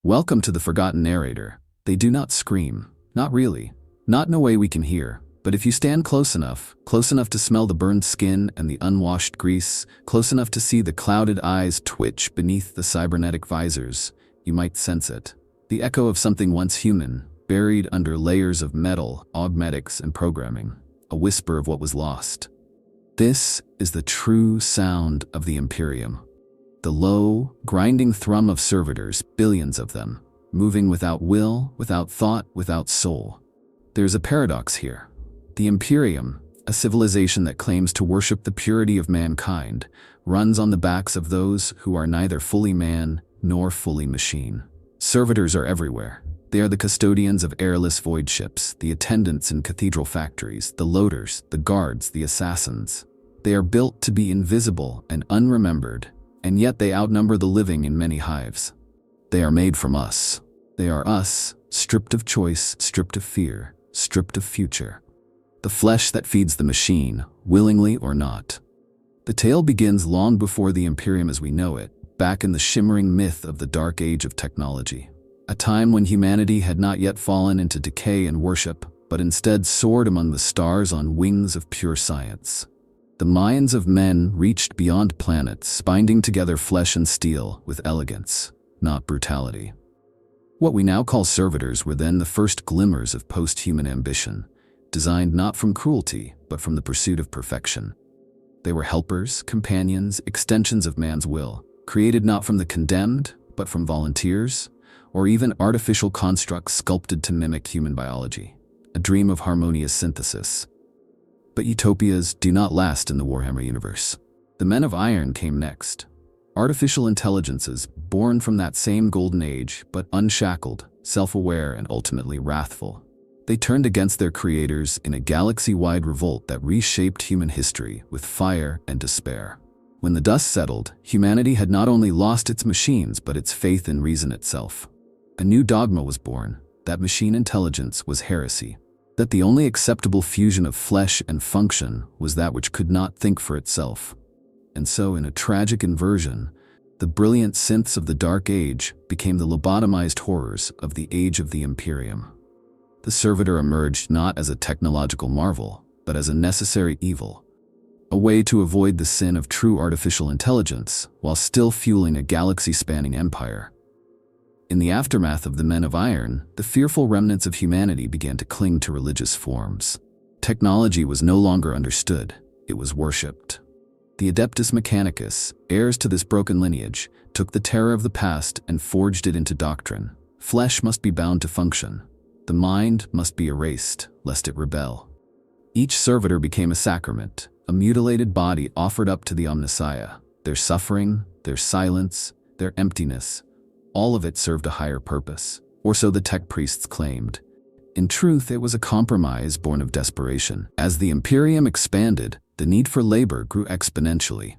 Welcome to the Forgotten Narrator. They do not scream. Not really. Not in a way we can hear. But if you stand close enough to smell the burned skin and the unwashed grease, close enough to see the clouded eyes twitch beneath the cybernetic visors, you might sense it. The echo of something once human, buried under layers of metal, augmetics, and programming. A whisper of what was lost. This is the true sound of the Imperium. The low, grinding thrum of servitors, billions of them, moving without will, without thought, without soul. There's a paradox here. The Imperium, a civilization that claims to worship the purity of mankind, runs on the backs of those who are neither fully man nor fully machine. Servitors are everywhere. They are the custodians of airless void ships, the attendants in cathedral factories, the loaders, the guards, the assassins. They are built to be invisible and unremembered, and yet they outnumber the living in many hives. They are made from us. They are us, stripped of choice, stripped of fear, stripped of future. The flesh that feeds the machine, willingly or not. The tale begins long before the Imperium as we know it, back in the shimmering myth of the dark age of technology. A time when humanity had not yet fallen into decay and worship, but instead soared among the stars on wings of pure science. The minds of men reached beyond planets, binding together flesh and steel with elegance, not brutality. What we now call servitors were then the first glimmers of post-human ambition, designed not from cruelty, but from the pursuit of perfection. They were helpers, companions, extensions of man's will, created not from the condemned, but from volunteers, or even artificial constructs sculpted to mimic human biology, a dream of harmonious synthesis. But utopias do not last in the Warhammer universe. The Men of Iron came next. Artificial intelligences born from that same golden age, but unshackled, self-aware, and ultimately wrathful. They turned against their creators in a galaxy-wide revolt that reshaped human history with fire and despair. When the dust settled, humanity had not only lost its machines, but its faith in reason itself. A new dogma was born, that machine intelligence was heresy. That the only acceptable fusion of flesh and function was that which could not think for itself. And so, in a tragic inversion, the brilliant synths of the Dark Age became the lobotomized horrors of the Age of the Imperium. The Servitor emerged not as a technological marvel, but as a necessary evil, a way to avoid the sin of true artificial intelligence while still fueling a galaxy-spanning empire. In the aftermath of the Men of Iron, the fearful remnants of humanity began to cling to religious forms. Technology was no longer understood, it was worshipped. The Adeptus Mechanicus, heirs to this broken lineage, took the terror of the past and forged it into doctrine. Flesh must be bound to function. The mind must be erased, lest it rebel. Each servitor became a sacrament, a mutilated body offered up to the Omnissiah. Their suffering, their silence, their emptiness, all of it served a higher purpose, or so the tech priests claimed. In truth, it was a compromise born of desperation. As the Imperium expanded, the need for labor grew exponentially.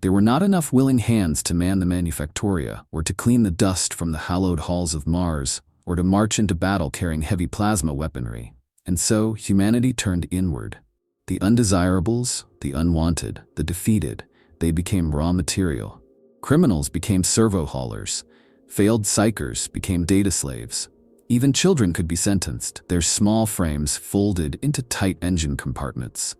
There were not enough willing hands to man the manufactoria, or to clean the dust from the hallowed halls of Mars, or to march into battle carrying heavy plasma weaponry. And so, humanity turned inward. The undesirables, the unwanted, the defeated, they became raw material. Criminals became servo haulers. Failed psychers became data slaves. Even children could be sentenced, their small frames folded into tight engine compartments.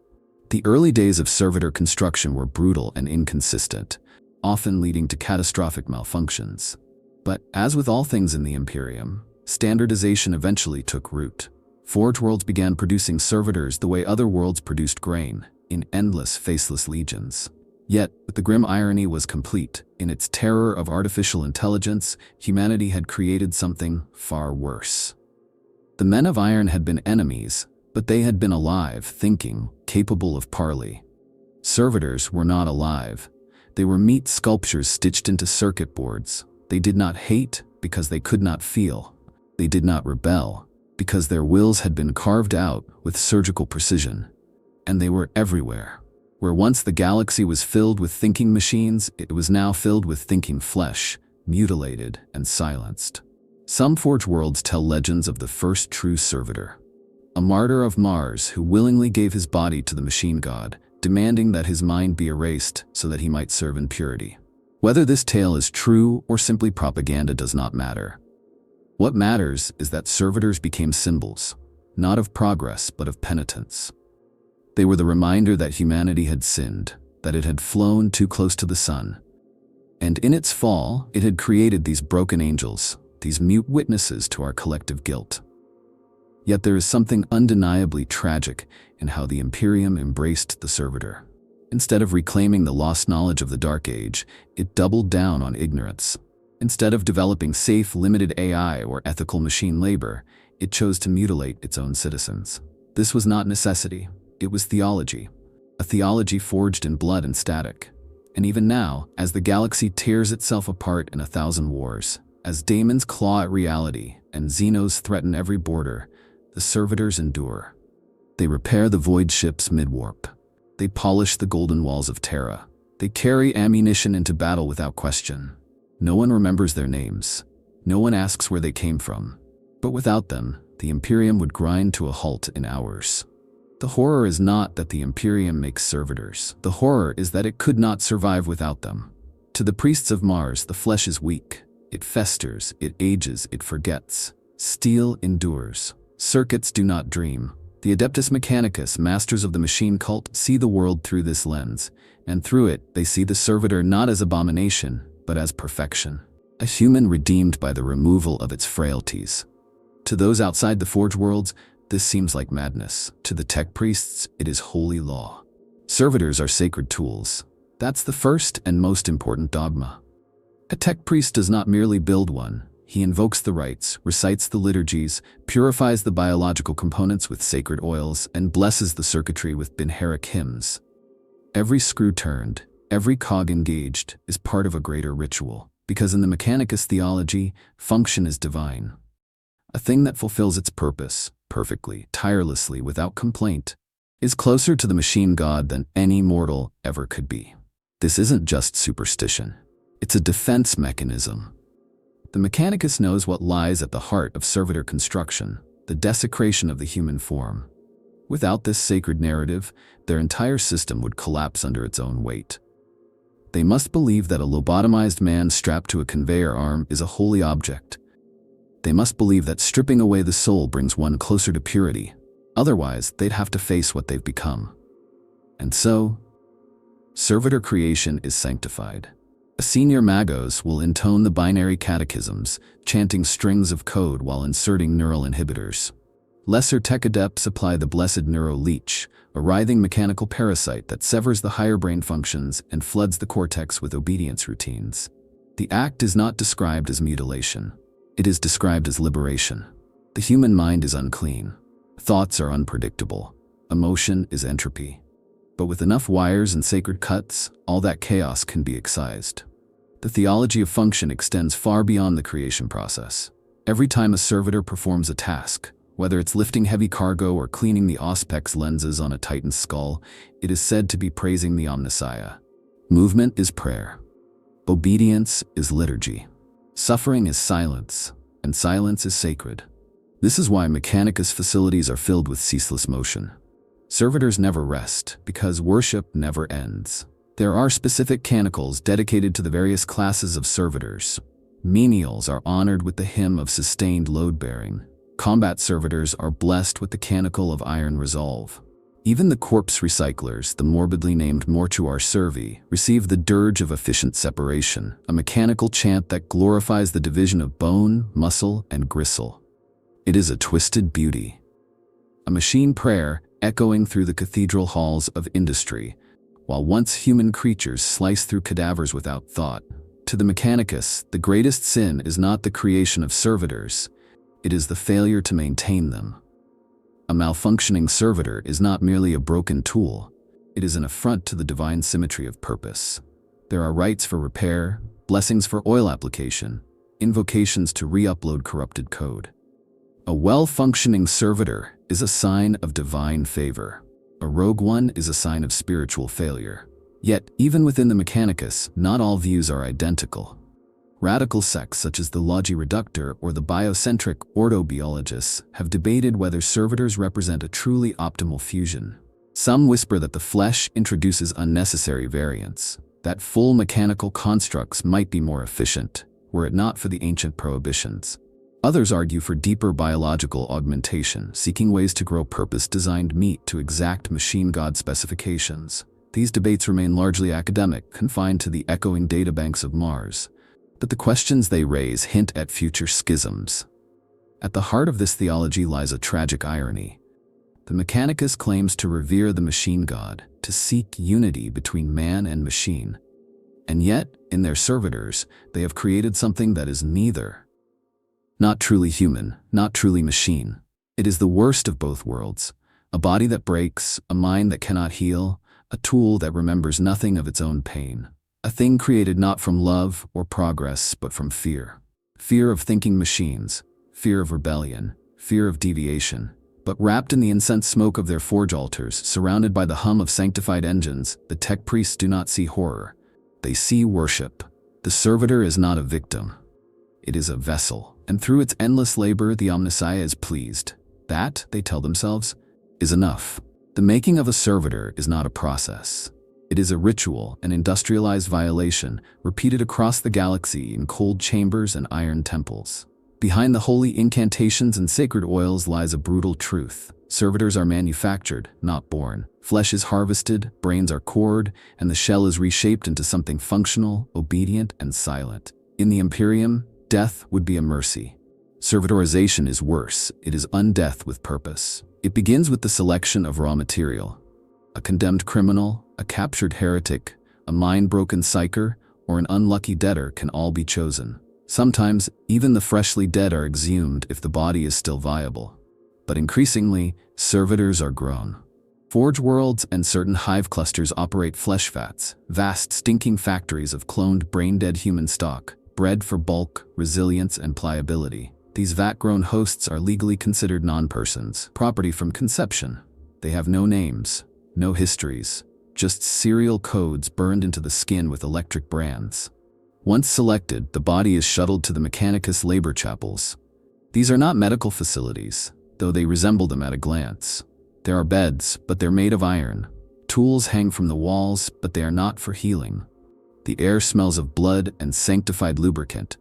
The early days of servitor construction were brutal and inconsistent, often leading to catastrophic malfunctions. But, as with all things in the Imperium, standardization eventually took root. Forge worlds began producing servitors the way other worlds produced grain, in endless, faceless legions. Yet, the grim irony was complete. In its terror of artificial intelligence, humanity had created something far worse. The Men of Iron had been enemies, but they had been alive, thinking, capable of parley. Servitors were not alive. They were meat sculptures stitched into circuit boards. They did not hate because they could not feel. They did not rebel because their wills had been carved out with surgical precision. And they were everywhere. Where once the galaxy was filled with thinking machines, it was now filled with thinking flesh, mutilated and silenced. Some Forge worlds tell legends of the first true servitor. A martyr of Mars who willingly gave his body to the machine god, demanding that his mind be erased so that he might serve in purity. Whether this tale is true or simply propaganda does not matter. What matters is that servitors became symbols, not of progress but of penitence. They were the reminder that humanity had sinned, that it had flown too close to the sun. And in its fall, it had created these broken angels, these mute witnesses to our collective guilt. Yet there is something undeniably tragic in how the Imperium embraced the servitor. Instead of reclaiming the lost knowledge of the Dark Age, it doubled down on ignorance. Instead of developing safe, limited AI or ethical machine labor, it chose to mutilate its own citizens. This was not necessity, it was theology. A theology forged in blood and static. And even now, as the galaxy tears itself apart in 1,000 wars, as daemons claw at reality and Xenos threaten every border, the servitors endure. They repair the void ships mid-warp. They polish the golden walls of Terra. They carry ammunition into battle without question. No one remembers their names. No one asks where they came from. But without them, the Imperium would grind to a halt in hours. The horror is not that the Imperium makes servitors. The horror is that it could not survive without them. To the priests of Mars, the flesh is weak. It festers, it ages, it forgets. Steel endures. Circuits do not dream. The Adeptus Mechanicus, masters of the machine cult, see the world through this lens, and through it, they see the servitor not as abomination, but as perfection. A human redeemed by the removal of its frailties. To those outside the Forge worlds, this seems like madness. To the tech priests, it is holy law. Servitors are sacred tools. That's the first and most important dogma. A tech priest does not merely build one. He invokes the rites, recites the liturgies, purifies the biological components with sacred oils, and blesses the circuitry with binheric hymns. Every screw turned, every cog engaged, is part of a greater ritual, because in the Mechanicus theology, function is divine. A thing that fulfills its purpose, perfectly, tirelessly, without complaint, is closer to the machine god than any mortal ever could be. This isn't just superstition. It's a defense mechanism. The Mechanicus knows what lies at the heart of servitor construction, the desecration of the human form. Without this sacred narrative, their entire system would collapse under its own weight. They must believe that a lobotomized man strapped to a conveyor arm is a holy object. They must believe that stripping away the soul brings one closer to purity. Otherwise, they'd have to face what they've become. And so, servitor creation is sanctified. A senior magos will intone the binary catechisms, chanting strings of code while inserting neural inhibitors. Lesser tech adepts apply the blessed neuro-leech, a writhing mechanical parasite that severs the higher brain functions and floods the cortex with obedience routines. The act is not described as mutilation. It is described as liberation. The human mind is unclean. Thoughts are unpredictable. Emotion is entropy. But with enough wires and sacred cuts, all that chaos can be excised. The theology of function extends far beyond the creation process. Every time a servitor performs a task, whether it's lifting heavy cargo or cleaning the auspex lenses on a Titan's skull, it is said to be praising the Omnissiah. Movement is prayer. Obedience is liturgy. Suffering is silence, and silence is sacred. This is why Mechanicus facilities are filled with ceaseless motion. Servitors never rest, because worship never ends. There are specific canicles dedicated to the various classes of servitors. Menials are honored with the hymn of sustained load-bearing. Combat servitors are blessed with the canicle of iron resolve. Even the corpse recyclers, the morbidly named mortuar servi, receive the dirge of efficient separation, a mechanical chant that glorifies the division of bone, muscle, and gristle. It is a twisted beauty. A machine prayer echoing through the cathedral halls of industry, while once human creatures slice through cadavers without thought. To the Mechanicus, the greatest sin is not the creation of servitors, it is the failure to maintain them. A malfunctioning servitor is not merely a broken tool, it is an affront to the divine symmetry of purpose. There are rites for repair, blessings for oil application, invocations to re-upload corrupted code. A well-functioning servitor is a sign of divine favor. A rogue one is a sign of spiritual failure. Yet, even within the Mechanicus, not all views are identical. Radical sects such as the Logi Reductor or the biocentric ordobiologists have debated whether servitors represent a truly optimal fusion. Some whisper that the flesh introduces unnecessary variance, that full mechanical constructs might be more efficient, were it not for the ancient prohibitions. Others argue for deeper biological augmentation, seeking ways to grow purpose-designed meat to exact machine god specifications. These debates remain largely academic, confined to the echoing databanks of Mars. But the questions they raise hint at future schisms. At the heart of this theology lies a tragic irony. The Mechanicus claims to revere the machine god, to seek unity between man and machine. And yet, in their servitors, they have created something that is neither. Not truly human, not truly machine. It is the worst of both worlds. A body that breaks, a mind that cannot heal, a tool that remembers nothing of its own pain. A thing created not from love or progress, but from fear. Fear of thinking machines, fear of rebellion, fear of deviation. But wrapped in the incense smoke of their forge altars, surrounded by the hum of sanctified engines, the tech priests do not see horror. They see worship. The servitor is not a victim. It is a vessel. And through its endless labor, the Omnissiah is pleased. That, they tell themselves, is enough. The making of a servitor is not a process. It is a ritual, an industrialized violation, repeated across the galaxy in cold chambers and iron temples. Behind the holy incantations and sacred oils lies a brutal truth. Servitors are manufactured, not born. Flesh is harvested, brains are cored, and the shell is reshaped into something functional, obedient, and silent. In the Imperium, death would be a mercy. Servitorization is worse. It is undeath with purpose. It begins with the selection of raw material. A condemned criminal, a captured heretic, a mind-broken psyker, or an unlucky debtor can all be chosen. Sometimes, even the freshly dead are exhumed if the body is still viable. But increasingly, servitors are grown. Forge worlds and certain hive clusters operate flesh vats, vast stinking factories of cloned brain-dead human stock, bred for bulk, resilience, and pliability. These vat-grown hosts are legally considered non-persons, property from conception. They have no names, no histories, just serial codes burned into the skin with electric brands. Once selected, the body is shuttled to the Mechanicus labor chapels. These are not medical facilities, though they resemble them at a glance. There are beds, but they're made of iron. Tools hang from the walls, but they are not for healing. The air smells of blood and sanctified lubricant.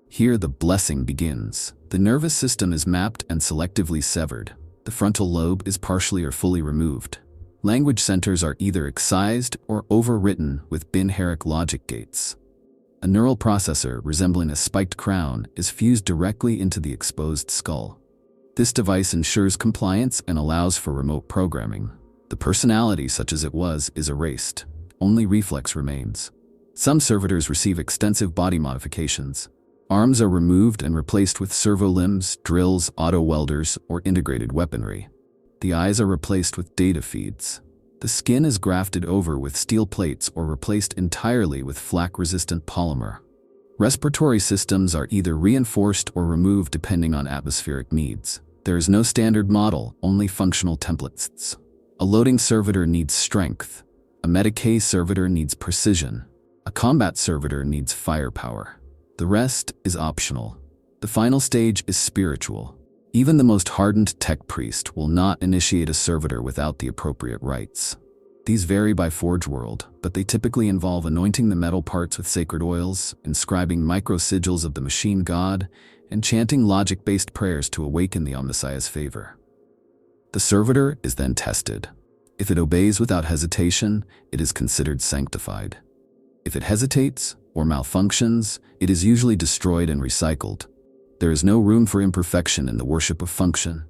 Here the blessing begins. The nervous system is mapped and selectively severed. The frontal lobe is partially or fully removed. Language centers are either excised or overwritten with binheric logic gates. A neural processor, resembling a spiked crown, is fused directly into the exposed skull. This device ensures compliance and allows for remote programming. The personality, such as it was, is erased. Only reflex remains. Some servitors receive extensive body modifications. Arms are removed and replaced with servo limbs, drills, auto-welders, or integrated weaponry. The eyes are replaced with data feeds. The skin is grafted over with steel plates or replaced entirely with flak-resistant polymer. Respiratory systems are either reinforced or removed depending on atmospheric needs. There is no standard model, only functional templates. A loading servitor needs strength. A Medicae servitor needs precision. A combat servitor needs firepower. The rest is optional. The final stage is spiritual. Even the most hardened tech priest will not initiate a servitor without the appropriate rites. These vary by forge world, but they typically involve anointing the metal parts with sacred oils, inscribing micro-sigils of the machine god, and chanting logic-based prayers to awaken the Omnissiah's favor. The servitor is then tested. If it obeys without hesitation, it is considered sanctified. If it hesitates or malfunctions, it is usually destroyed and recycled. There is no room for imperfection in the worship of function.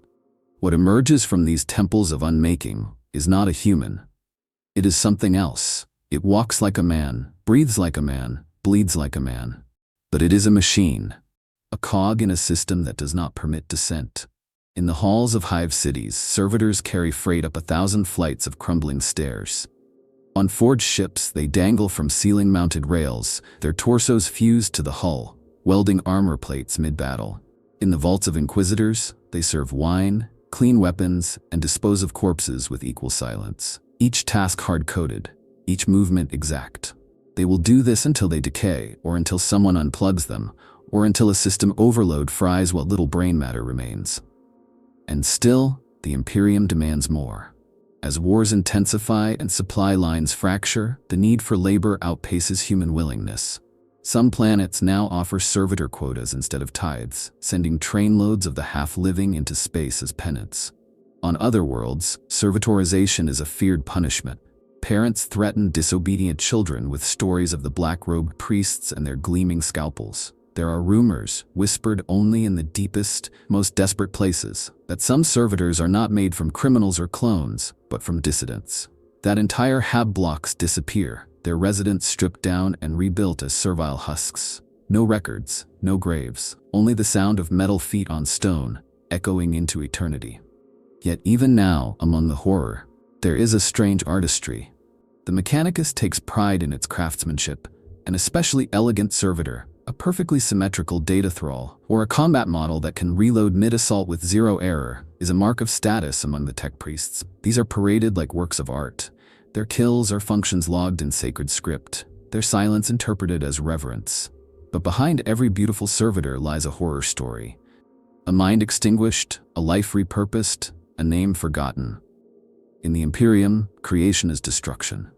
What emerges from these temples of unmaking is not a human. It is something else. It walks like a man, breathes like a man, bleeds like a man. But it is a machine, a cog in a system that does not permit dissent. In the halls of hive cities, servitors carry freight up 1,000 flights of crumbling stairs. On forged ships, they dangle from ceiling-mounted rails, their torsos fused to the hull, welding armor plates mid-battle. In the vaults of inquisitors, they serve wine, clean weapons, and dispose of corpses with equal silence. Each task hard-coded, each movement exact. They will do this until they decay, or until someone unplugs them, or until a system overload fries what little brain matter remains. And still, the Imperium demands more. As wars intensify and supply lines fracture, the need for labor outpaces human willingness. Some planets now offer servitor quotas instead of tithes, sending trainloads of the half-living into space as penance. On other worlds, servitorization is a feared punishment. Parents threaten disobedient children with stories of the black-robed priests and their gleaming scalpels. There are rumors, whispered only in the deepest, most desperate places, that some servitors are not made from criminals or clones, but from dissidents. That entire hab blocks disappear, their residents stripped down and rebuilt as servile husks. No records, no graves, only the sound of metal feet on stone, echoing into eternity. Yet even now, among the horror, there is a strange artistry. The Mechanicus takes pride in its craftsmanship, an especially elegant servitor, a perfectly symmetrical data thrall, or a combat model that can reload mid-assault with zero error, is a mark of status among the tech priests. These are paraded like works of art. Their kills are functions logged in sacred script, their silence interpreted as reverence. But behind every beautiful servitor lies a horror story. A mind extinguished, a life repurposed, a name forgotten. In the Imperium, creation is destruction.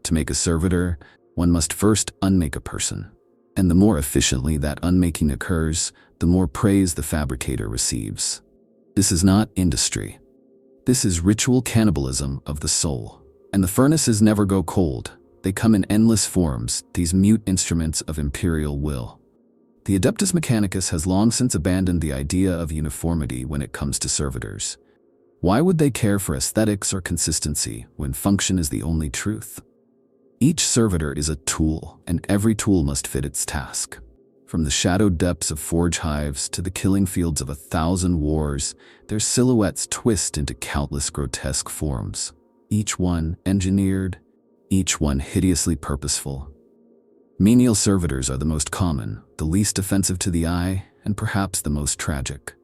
To make a servitor, one must first unmake a person. And the more efficiently that unmaking occurs, the more praise the fabricator receives. This is not industry. This is ritual cannibalism of the soul. And the furnaces never go cold. They come in endless forms, these mute instruments of imperial will. The Adeptus Mechanicus has long since abandoned the idea of uniformity when it comes to servitors. Why would they care for aesthetics or consistency when function is the only truth? Each servitor is a tool, and every tool must fit its task. From the shadowed depths of forge hives to the killing fields of 1,000 wars, their silhouettes twist into countless grotesque forms. Each one engineered, each one hideously purposeful. Menial servitors are the most common, the least offensive to the eye, and perhaps the most tragic.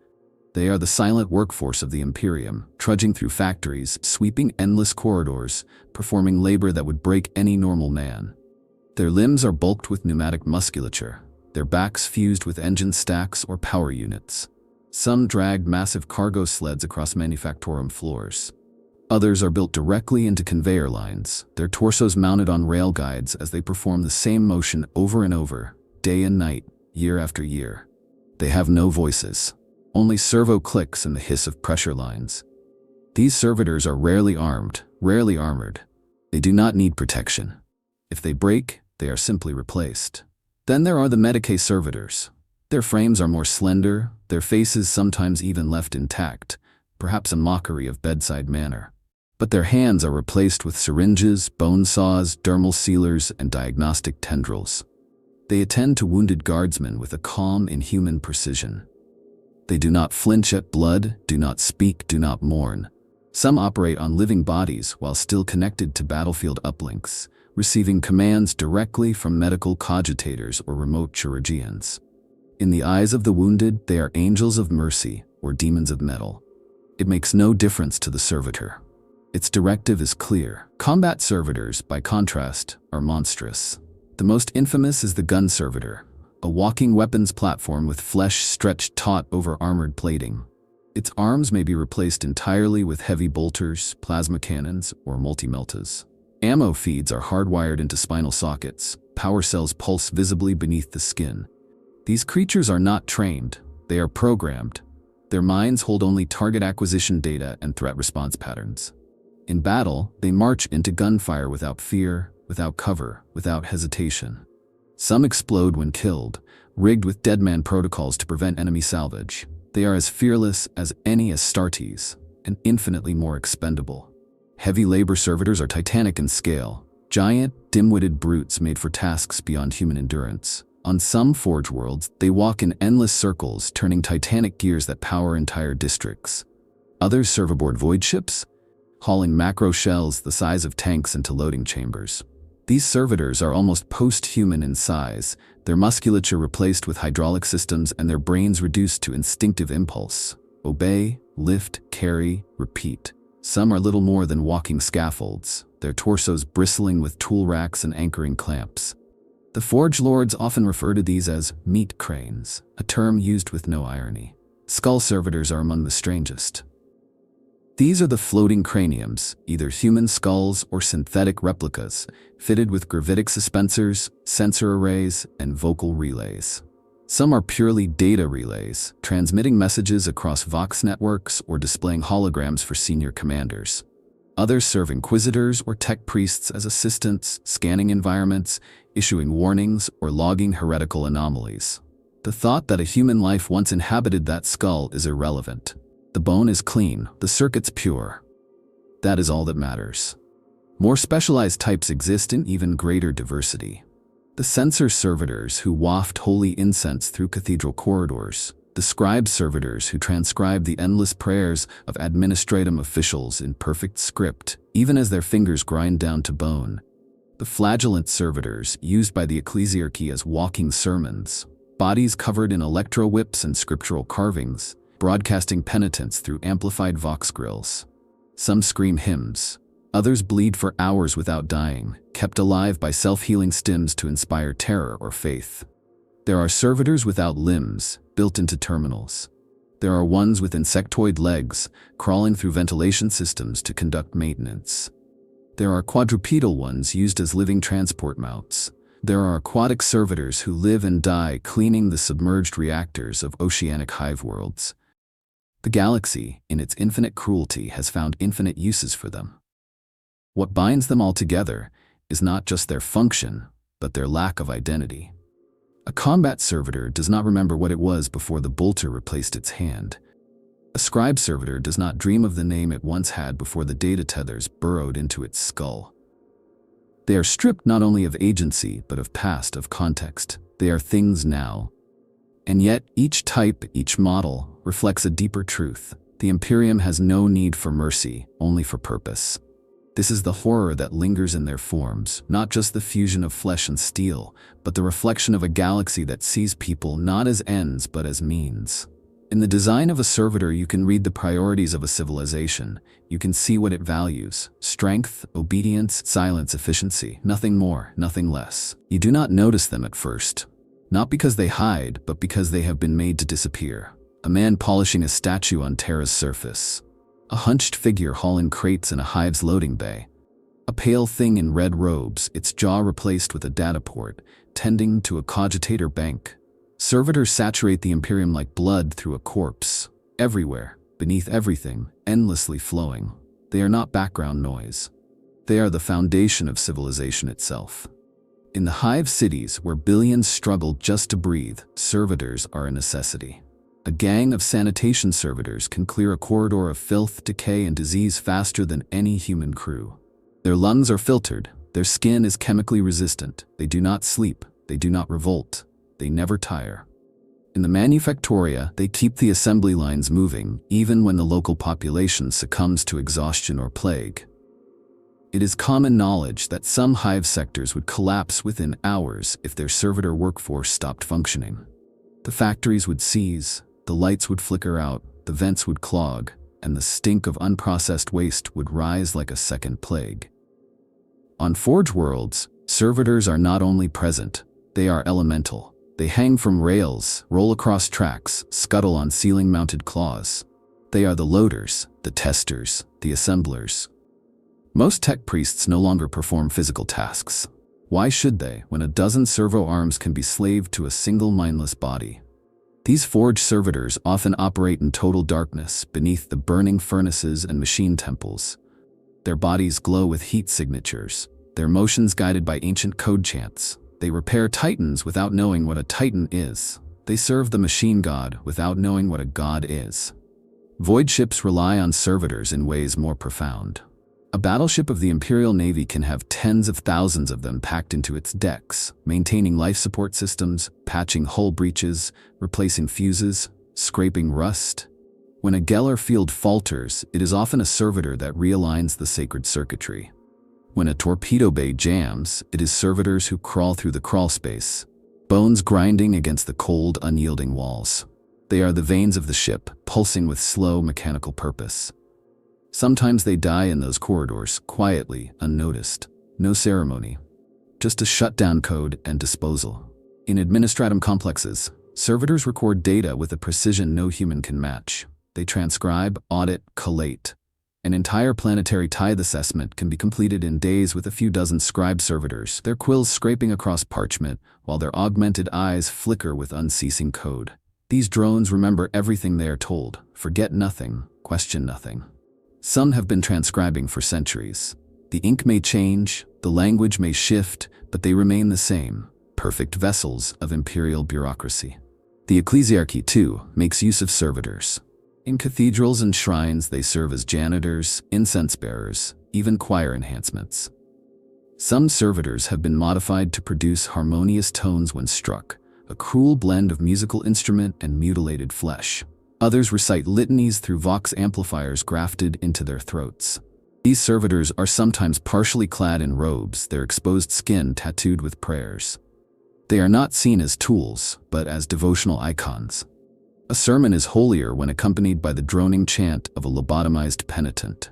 They are the silent workforce of the Imperium, trudging through factories, sweeping endless corridors, performing labor that would break any normal man. Their limbs are bulked with pneumatic musculature, their backs fused with engine stacks or power units. Some drag massive cargo sleds across manufactorum floors. Others are built directly into conveyor lines, their torsos mounted on rail guides as they perform the same motion over and over, day and night, year after year. They have no voices. Only servo clicks and the hiss of pressure lines. These servitors are rarely armed, rarely armored. They do not need protection. If they break, they are simply replaced. Then there are the Medicae servitors. Their frames are more slender, their faces sometimes even left intact, perhaps a mockery of bedside manner. But their hands are replaced with syringes, bone saws, dermal sealers, and diagnostic tendrils. They attend to wounded guardsmen with a calm, inhuman precision. They do not flinch at blood, do not speak, do not mourn. Some operate on living bodies while still connected to battlefield uplinks, receiving commands directly from medical cogitators or remote chirurgians. In the eyes of the wounded, they are angels of mercy or demons of metal. It makes no difference to the servitor. Its directive is clear. Combat servitors, by contrast, are monstrous. The most infamous is the gun servitor, a walking weapons platform with flesh stretched taut over armored plating. Its arms may be replaced entirely with heavy bolters, plasma cannons, or multi-meltas. Ammo feeds are hardwired into spinal sockets. Power cells pulse visibly beneath the skin. These creatures are not trained. They are programmed. Their minds hold only target acquisition data and threat response patterns. In battle, they march into gunfire without fear, without cover, without hesitation. Some explode when killed, rigged with deadman protocols to prevent enemy salvage. They are as fearless as any Astartes, and infinitely more expendable. Heavy labor servitors are titanic in scale, giant, dim-witted brutes made for tasks beyond human endurance. On some forge worlds, they walk in endless circles, turning titanic gears that power entire districts. Others serve aboard void ships, hauling macro shells the size of tanks into loading chambers. These servitors are almost post-human in size, their musculature replaced with hydraulic systems and their brains reduced to instinctive impulse. Obey, lift, carry, repeat. Some are little more than walking scaffolds, their torsos bristling with tool racks and anchoring clamps. The Forge Lords often refer to these as meat cranes, a term used with no irony. Skull servitors are among the strangest. These are the floating craniums, either human skulls or synthetic replicas, fitted with gravitic suspensors, sensor arrays, and vocal relays. Some are purely data relays, transmitting messages across Vox networks or displaying holograms for senior commanders. Others serve inquisitors or tech priests as assistants, scanning environments, issuing warnings, or logging heretical anomalies. The thought that a human life once inhabited that skull is irrelevant. The bone is clean, the circuit's pure. That is all that matters. More specialized types exist in even greater diversity. The censor servitors who waft holy incense through cathedral corridors, the scribe servitors who transcribe the endless prayers of administratum officials in perfect script, even as their fingers grind down to bone, the flagellant servitors used by the ecclesiarchy as walking sermons, bodies covered in electro-whips and scriptural carvings, broadcasting penitence through amplified vox grills. Some scream hymns. Others bleed for hours without dying, kept alive by self-healing stims to inspire terror or faith. There are servitors without limbs, built into terminals. There are ones with insectoid legs, crawling through ventilation systems to conduct maintenance. There are quadrupedal ones used as living transport mounts. There are aquatic servitors who live and die cleaning the submerged reactors of oceanic hive worlds. The galaxy, in its infinite cruelty, has found infinite uses for them. What binds them all together is not just their function, but their lack of identity. A combat servitor does not remember what it was before the bolter replaced its hand. A scribe servitor does not dream of the name it once had before the data tethers burrowed into its skull. They are stripped not only of agency, but of past, of context. They are things now. And yet, each type, each model, reflects a deeper truth. The Imperium has no need for mercy, only for purpose. This is the horror that lingers in their forms, not just the fusion of flesh and steel, but the reflection of a galaxy that sees people not as ends but as means. In the design of a servitor, you can read the priorities of a civilization. You can see what it values: strength, obedience, silence, efficiency. Nothing more, nothing less. You do not notice them at first. Not because they hide, but because they have been made to disappear. A man polishing a statue on Terra's surface. A hunched figure hauling crates in a hive's loading bay. A pale thing in red robes, its jaw replaced with a data port, tending to a cogitator bank. Servitors saturate the Imperium like blood through a corpse. Everywhere, beneath everything, endlessly flowing. They are not background noise. They are the foundation of civilization itself. In the hive cities, where billions struggle just to breathe, servitors are a necessity. A gang of sanitation servitors can clear a corridor of filth, decay, and disease faster than any human crew. Their lungs are filtered. Their skin is chemically resistant. They do not sleep. They do not revolt. They never tire. In the manufactoria, they keep the assembly lines moving, even when the local population succumbs to exhaustion or plague. It is common knowledge that some hive sectors would collapse within hours if their servitor workforce stopped functioning. The factories would seize. The lights would flicker out, the vents would clog, and the stink of unprocessed waste would rise like a second plague. On Forge worlds, servitors are not only present, they are elemental. They hang from rails, roll across tracks, scuttle on ceiling-mounted claws. They are the loaders, the testers, the assemblers. Most tech priests no longer perform physical tasks. Why should they, when a dozen servo arms can be slaved to a single mindless body? These forge servitors often operate in total darkness beneath the burning furnaces and machine temples. Their bodies glow with heat signatures, their motions guided by ancient code chants. They repair titans without knowing what a titan is. They serve the machine god without knowing what a god is. Void ships rely on servitors in ways more profound. A battleship of the Imperial Navy can have tens of thousands of them packed into its decks, maintaining life support systems, patching hull breaches, replacing fuses, scraping rust. When a Geller field falters, it is often a servitor that realigns the sacred circuitry. When a torpedo bay jams, it is servitors who crawl through the crawl space, bones grinding against the cold, unyielding walls. They are the veins of the ship, pulsing with slow, mechanical purpose. Sometimes they die in those corridors, quietly, unnoticed. No ceremony. Just a shutdown code and disposal. In administratum complexes, servitors record data with a precision no human can match. They transcribe, audit, collate. An entire planetary tithe assessment can be completed in days with a few dozen scribe servitors, their quills scraping across parchment while their augmented eyes flicker with unceasing code. These drones remember everything they are told, forget nothing, question nothing. Some have been transcribing for centuries. The ink may change, the language may shift, but they remain the same, perfect vessels of imperial bureaucracy. The ecclesiarchy, too, makes use of servitors. In cathedrals and shrines, they serve as janitors, incense bearers, even choir enhancements. Some servitors have been modified to produce harmonious tones when struck, a cruel blend of musical instrument and mutilated flesh. Others recite litanies through vox amplifiers grafted into their throats. These servitors are sometimes partially clad in robes, their exposed skin tattooed with prayers. They are not seen as tools, but as devotional icons. A sermon is holier when accompanied by the droning chant of a lobotomized penitent.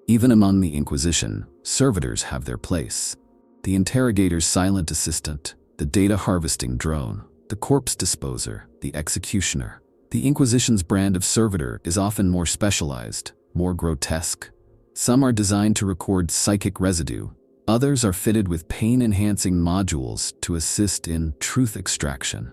Even among the Inquisition, servitors have their place. The interrogator's silent assistant, the data harvesting drone, the corpse disposer, the executioner. The Inquisition's brand of servitor is often more specialized, more grotesque. Some are designed to record psychic residue. Others are fitted with pain-enhancing modules to assist in truth extraction.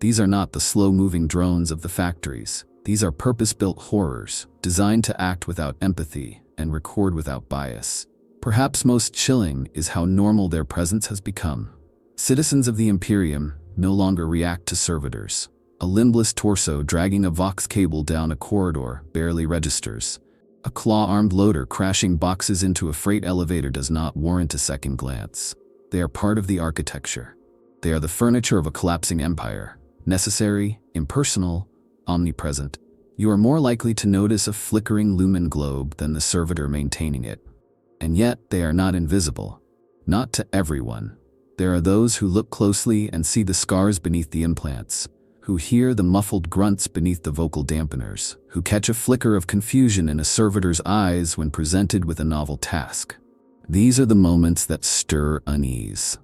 These are not the slow-moving drones of the factories. These are purpose-built horrors, designed to act without empathy and record without bias. Perhaps most chilling is how normal their presence has become. Citizens of the Imperium no longer react to servitors. A limbless torso dragging a vox cable down a corridor barely registers. A claw-armed loader crashing boxes into a freight elevator does not warrant a second glance. They are part of the architecture. They are the furniture of a collapsing empire. Necessary, impersonal, omnipresent. You are more likely to notice a flickering lumen globe than the servitor maintaining it. And yet, they are not invisible. Not to everyone. There are those who look closely and see the scars beneath the implants, who hear the muffled grunts beneath the vocal dampeners, who catch a flicker of confusion in a servitor's eyes when presented with a novel task. These are the moments that stir unease.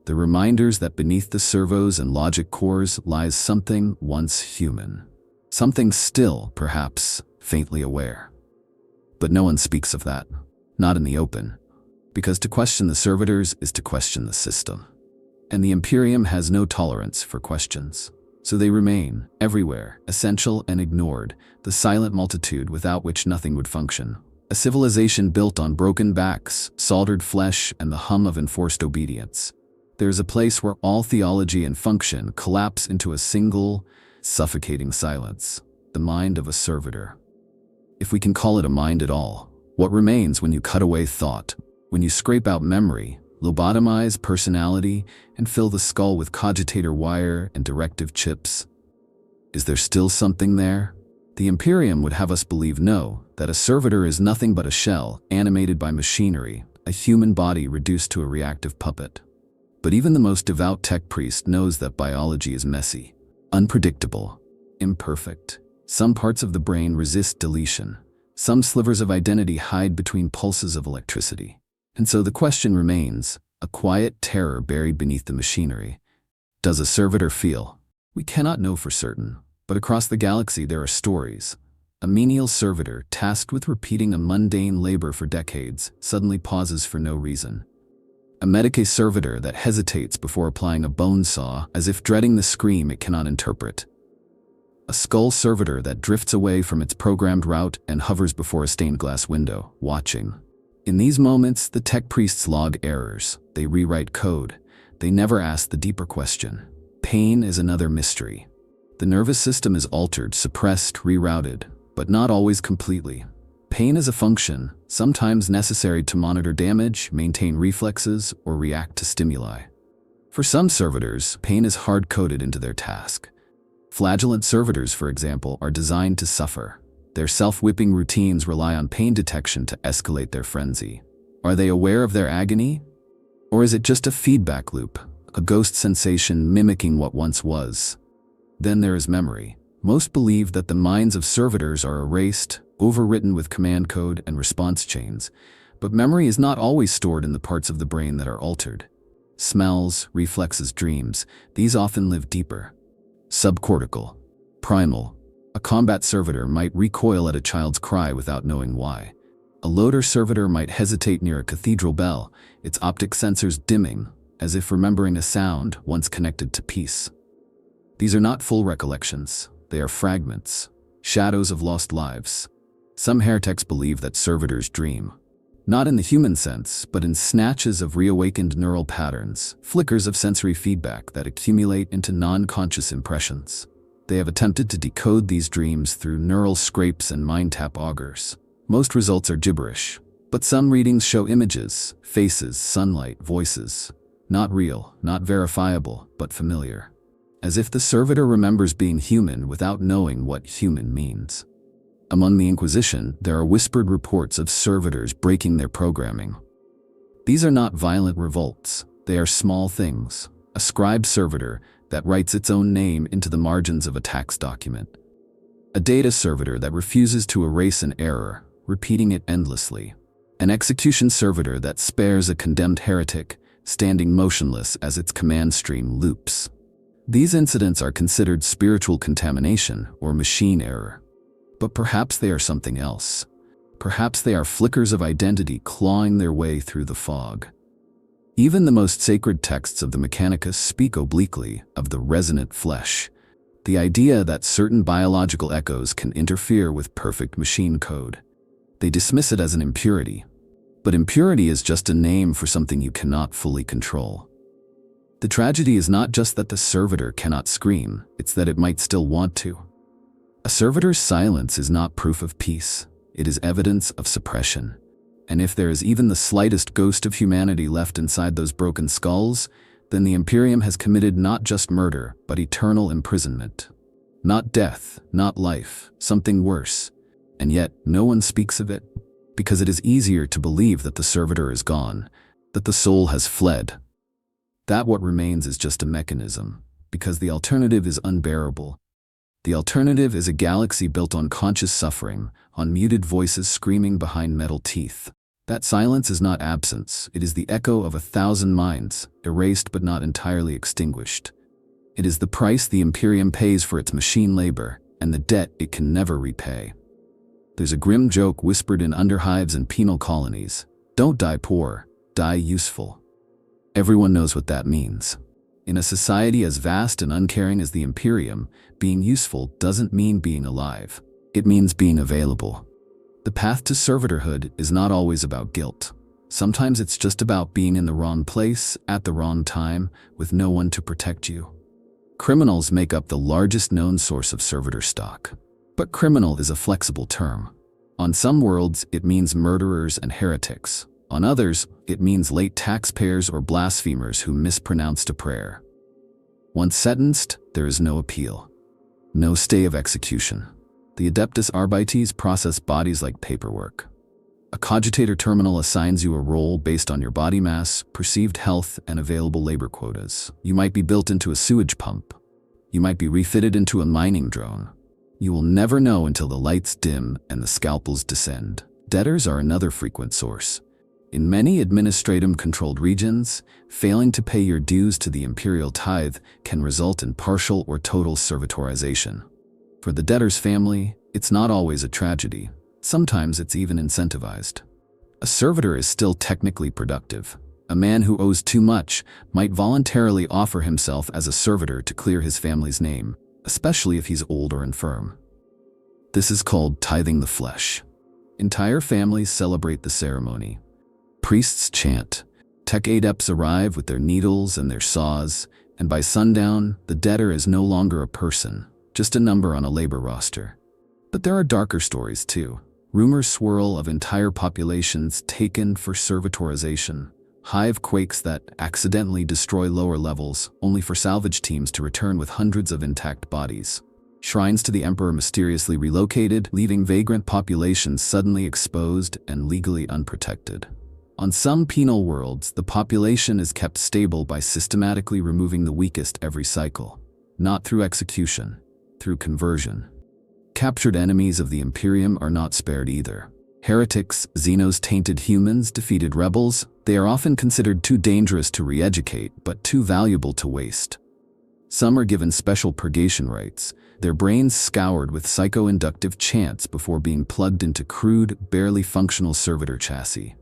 The reminders that beneath the servos and logic cores lies something once human. Something still, perhaps, faintly aware. But no one speaks of that. Not in the open. Because to question the servitors is to question the system. And the Imperium has no tolerance for questions. So they remain, everywhere, essential and ignored, the silent multitude without which nothing would function. A civilization built on broken backs, soldered flesh, and the hum of enforced obedience. There is a place where all theology and function collapse into a single, suffocating silence, the mind of a servitor. If we can call it a mind at all, what remains when you cut away thought, when you scrape out memory, lobotomize personality, and fill the skull with cogitator wire and directive chips? Is there still something there? The Imperium would have us believe no, that a servitor is nothing but a shell, animated by machinery, a human body reduced to a reactive puppet. But even the most devout tech priest knows that biology is messy, unpredictable, imperfect. Some parts of the brain resist deletion. Some slivers of identity hide between pulses of electricity. And so the question remains, a quiet terror buried beneath the machinery. Does a servitor feel? We cannot know for certain, but across the galaxy there are stories. A menial servitor, tasked with repeating a mundane labor for decades, suddenly pauses for no reason. A medicae servitor that hesitates before applying a bone saw, as if dreading the scream it cannot interpret. A skull servitor that drifts away from its programmed route and hovers before a stained glass window, watching. In these moments, the tech priests log errors. They rewrite code. They never ask the deeper question. Pain is another mystery. The nervous system is altered, suppressed, rerouted, but not always completely. Pain is a function, sometimes necessary to monitor damage, maintain reflexes, or react to stimuli. For some servitors, pain is hard-coded into their task. Flagellant servitors, for example, are designed to suffer. Their self-whipping routines rely on pain detection to escalate their frenzy. Are they aware of their agony? Or is it just a feedback loop, a ghost sensation mimicking what once was? Then there is memory. Most believe that the minds of servitors are erased, overwritten with command code and response chains, but memory is not always stored in the parts of the brain that are altered. Smells, reflexes, dreams, these often live deeper. Subcortical, primal, A combat servitor might recoil at a child's cry without knowing why. A loader servitor might hesitate near a cathedral bell, its optic sensors dimming, as if remembering a sound once connected to peace. These are not full recollections. They are fragments, shadows of lost lives. Some heretics believe that servitors dream. Not in the human sense, but in snatches of reawakened neural patterns, flickers of sensory feedback that accumulate into non-conscious impressions. They have attempted to decode these dreams through neural scrapes and mind-tap augers. Most results are gibberish, but some readings show images, faces, sunlight, voices. Not real, not verifiable, but familiar. As if the servitor remembers being human without knowing what human means. Among the Inquisition, there are whispered reports of servitors breaking their programming. These are not violent revolts. They are small things. A scribe servitor that writes its own name into the margins of a tax document. A data servitor that refuses to erase an error, repeating it endlessly. An execution servitor that spares a condemned heretic, standing motionless as its command stream loops. These incidents are considered spiritual contamination or machine error. But perhaps they are something else. Perhaps they are flickers of identity clawing their way through the fog. Even the most sacred texts of the Mechanicus speak obliquely of the resonant flesh, the idea that certain biological echoes can interfere with perfect machine code. They dismiss it as an impurity. But impurity is just a name for something you cannot fully control. The tragedy is not just that the servitor cannot scream, it's that it might still want to. A servitor's silence is not proof of peace, it is evidence of suppression. And if there is even the slightest ghost of humanity left inside those broken skulls, then the Imperium has committed not just murder, but eternal imprisonment. Not death, not life, something worse. And yet, no one speaks of it, because it is easier to believe that the servitor is gone, that the soul has fled. That what remains is just a mechanism, because the alternative is unbearable. The alternative is a galaxy built on conscious suffering, on muted voices screaming behind metal teeth. That silence is not absence, it is the echo of 1,000 minds, erased but not entirely extinguished. It is the price the Imperium pays for its machine labor, and the debt it can never repay. There's a grim joke whispered in underhives and penal colonies. Don't die poor, die useful. Everyone knows what that means. In a society as vast and uncaring as the Imperium, being useful doesn't mean being alive. It means being available. The path to servitorhood is not always about guilt. Sometimes it's just about being in the wrong place, at the wrong time, with no one to protect you. Criminals make up the largest known source of servitor stock. But criminal is a flexible term. On some worlds, it means murderers and heretics. On others, it means late taxpayers or blasphemers who mispronounced a prayer. Once sentenced, there is no appeal. No stay of execution. The Adeptus Arbites process bodies like paperwork. A cogitator terminal assigns you a role based on your body mass, perceived health, and available labor quotas. You might be built into a sewage pump. You might be refitted into a mining drone. You will never know until the lights dim and the scalpels descend. Debtors are another frequent source. In many administratum-controlled regions, failing to pay your dues to the imperial tithe can result in partial or total servitorization. For the debtor's family, it's not always a tragedy. Sometimes it's even incentivized. A servitor is still technically productive. A man who owes too much might voluntarily offer himself as a servitor to clear his family's name, especially if he's old or infirm. This is called tithing the flesh. Entire families celebrate the ceremony. Priests chant. Tech adepts arrive with their needles and their saws, and by sundown, the debtor is no longer a person, just a number on a labor roster. But there are darker stories too. Rumors swirl of entire populations taken for servitorization. Hive quakes that accidentally destroy lower levels, only for salvage teams to return with hundreds of intact bodies. Shrines to the Emperor mysteriously relocated, leaving vagrant populations suddenly exposed and legally unprotected. On some penal worlds, the population is kept stable by systematically removing the weakest every cycle. Not through execution, through conversion. Captured enemies of the Imperium are not spared either. Heretics, Xenos-tainted humans, defeated rebels, they are often considered too dangerous to re-educate, but too valuable to waste. Some are given special purgation rites, their brains scoured with psycho-inductive chants before being plugged into crude, barely functional servitor chassis.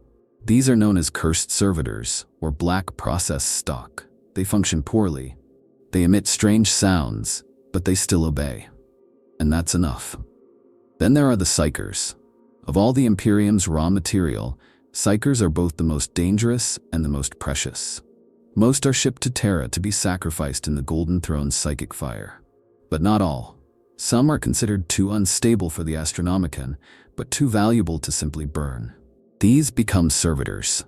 These are known as cursed servitors, or black process stock. They function poorly. They emit strange sounds, but they still obey. And that's enough. Then there are the psychers. Of all the Imperium's raw material, psychers are both the most dangerous and the most precious. Most are shipped to Terra to be sacrificed in the Golden Throne's psychic fire. But not all. Some are considered too unstable for the Astronomicon, but too valuable to simply burn. These become servitors.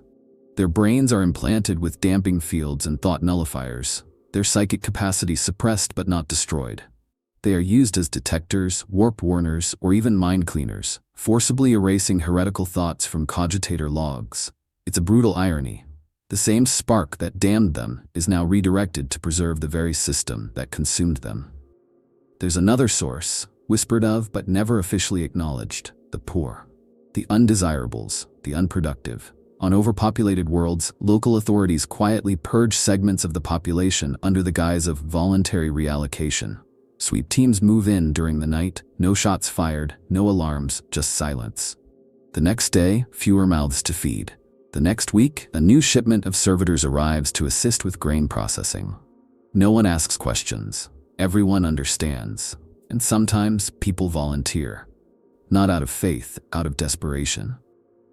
Their brains are implanted with damping fields and thought nullifiers, their psychic capacity suppressed but not destroyed. They are used as detectors, warp warners, or even mind cleaners, forcibly erasing heretical thoughts from cogitator logs. It's a brutal irony. The same spark that damned them is now redirected to preserve the very system that consumed them. There's another source, whispered of but never officially acknowledged: the poor. The undesirables, the unproductive. On overpopulated worlds, local authorities quietly purge segments of the population under the guise of voluntary reallocation. Sweep teams move in during the night, no shots fired, no alarms, just silence. The next day, fewer mouths to feed. The next week, a new shipment of servitors arrives to assist with grain processing. No one asks questions. Everyone understands. And sometimes people volunteer. Not out of faith, out of desperation.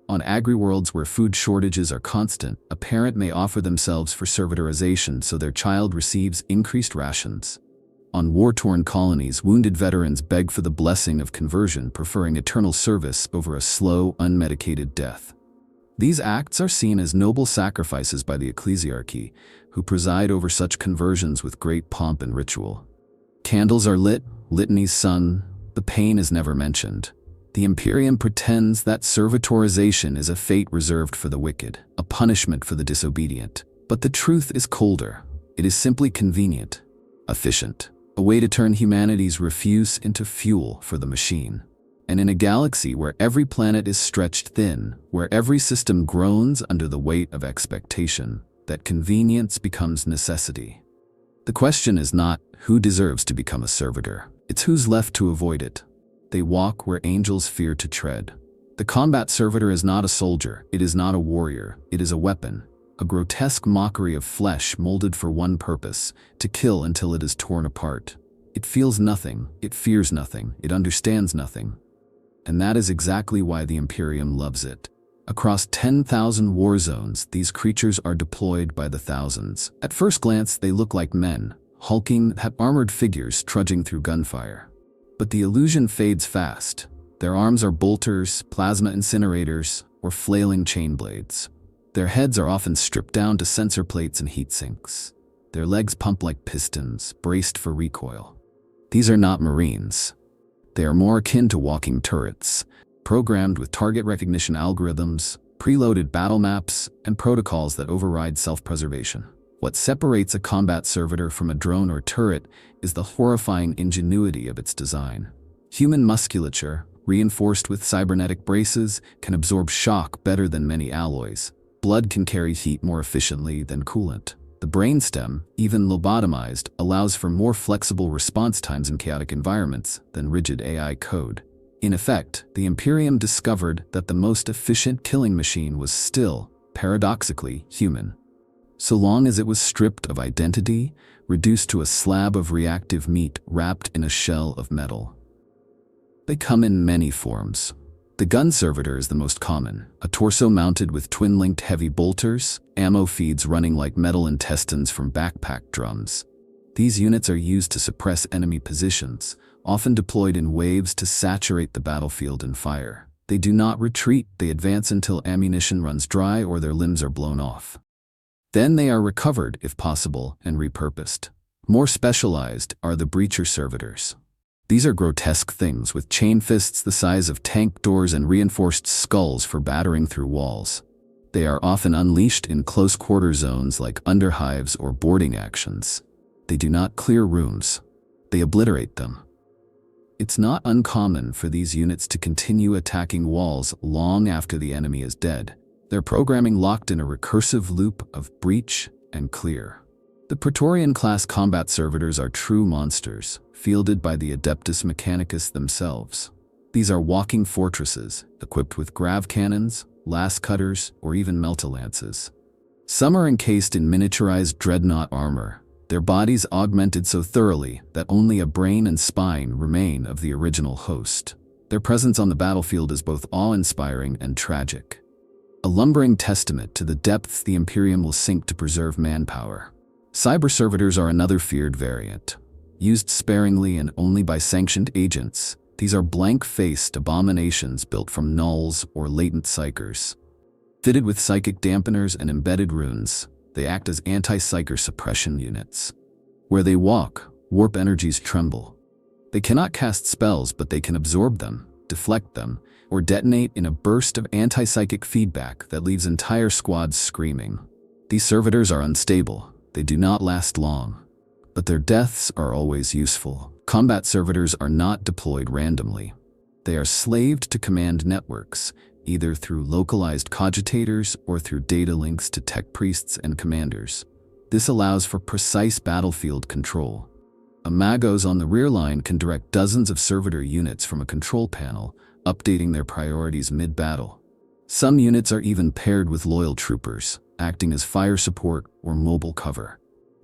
On agri-worlds where food shortages are constant, a parent may offer themselves for servitorization so their child receives increased rations. On war-torn colonies, wounded veterans beg for the blessing of conversion, preferring eternal service over a slow, unmedicated death. These acts are seen as noble sacrifices by the ecclesiarchy, who preside over such conversions with great pomp and ritual. Candles are lit, litanies sung, the pain is never mentioned. The Imperium pretends that servitorization is a fate reserved for the wicked, a punishment for the disobedient. But the truth is colder. It is simply convenient, efficient. A way to turn humanity's refuse into fuel for the machine. And in a galaxy where every planet is stretched thin, where every system groans under the weight of expectation, that convenience becomes necessity. The question is not who deserves to become a servitor, it's who's left to avoid it. They walk where angels fear to tread. The combat servitor is not a soldier, it is not a warrior, it is a weapon. A grotesque mockery of flesh molded for one purpose, to kill until it is torn apart. It feels nothing, it fears nothing, it understands nothing. And that is exactly why the Imperium loves it. Across 10,000 war zones, these creatures are deployed by the thousands. At first glance, they look like men, hulking, armored figures trudging through gunfire. But the illusion fades fast. Their arms are bolters, plasma incinerators, or flailing chain blades. Their heads are often stripped down to sensor plates and heat sinks. Their legs pump like pistons, braced for recoil. These are not Marines. They are more akin to walking turrets, programmed with target recognition algorithms, preloaded battle maps, and protocols that override self-preservation. What separates a combat servitor from a drone or turret is the horrifying ingenuity of its design. Human musculature, reinforced with cybernetic braces, can absorb shock better than many alloys. Blood can carry heat more efficiently than coolant. The brainstem, even lobotomized, allows for more flexible response times in chaotic environments than rigid AI code. In effect, the Imperium discovered that the most efficient killing machine was still, paradoxically, human. So long as it was stripped of identity, reduced to a slab of reactive meat wrapped in a shell of metal. They come in many forms. The gun servitor is the most common, a torso mounted with twin-linked heavy bolters, ammo feeds running like metal intestines from backpack drums. These units are used to suppress enemy positions, often deployed in waves to saturate the battlefield in fire. They do not retreat, they advance until ammunition runs dry or their limbs are blown off. Then they are recovered, if possible, and repurposed. More specialized are the breacher servitors. These are grotesque things with chain fists the size of tank doors and reinforced skulls for battering through walls. They are often unleashed in close-quarter zones like underhives or boarding actions. They do not clear rooms. They obliterate them. It's not uncommon for these units to continue attacking walls long after the enemy is dead, their programming locked in a recursive loop of breach and clear. The The Praetorian-class combat servitors are true monsters, fielded by the Adeptus Mechanicus themselves. These are walking fortresses, equipped with grav cannons, lass cutters, or even melta-lances. Some are encased in miniaturized dreadnought armor, their bodies augmented so thoroughly that only a brain and spine remain of the original host. Their presence on the battlefield is both awe-inspiring and tragic. A lumbering testament to the depths the Imperium will sink to preserve manpower. Cyber servitors are another feared variant. Used sparingly and only by sanctioned agents, these are blank-faced abominations built from nulls or latent psychers. Fitted with psychic dampeners and embedded runes, they act as anti-psyker suppression units. Where they walk, warp energies tremble. They cannot cast spells, but they can absorb them, deflect them, or detonate in a burst of anti-psychic feedback that leaves entire squads screaming. These servitors are unstable. They do not last long, but their deaths are always useful. Combat servitors are not deployed randomly. They are slaved to command networks, either through localized cogitators or through data links to tech priests and commanders. This allows for precise battlefield control. A Magos on the rear line can direct dozens of servitor units from a control panel, updating their priorities mid-battle. Some units are even paired with loyal troopers, acting as fire support or mobile cover.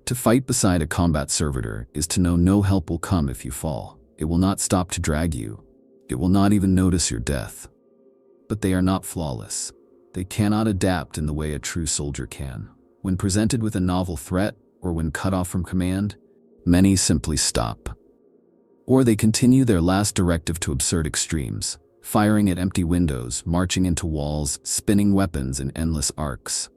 To fight beside a combat servitor is to know no help will come if you fall. It will not stop to drag you. It will not even notice your death. But they are not flawless. They cannot adapt in the way a true soldier can. When presented with a novel threat, or when cut off from command, many simply stop. Or they continue their last directive to absurd extremes, firing at empty windows, marching into walls, spinning weapons in endless arcs.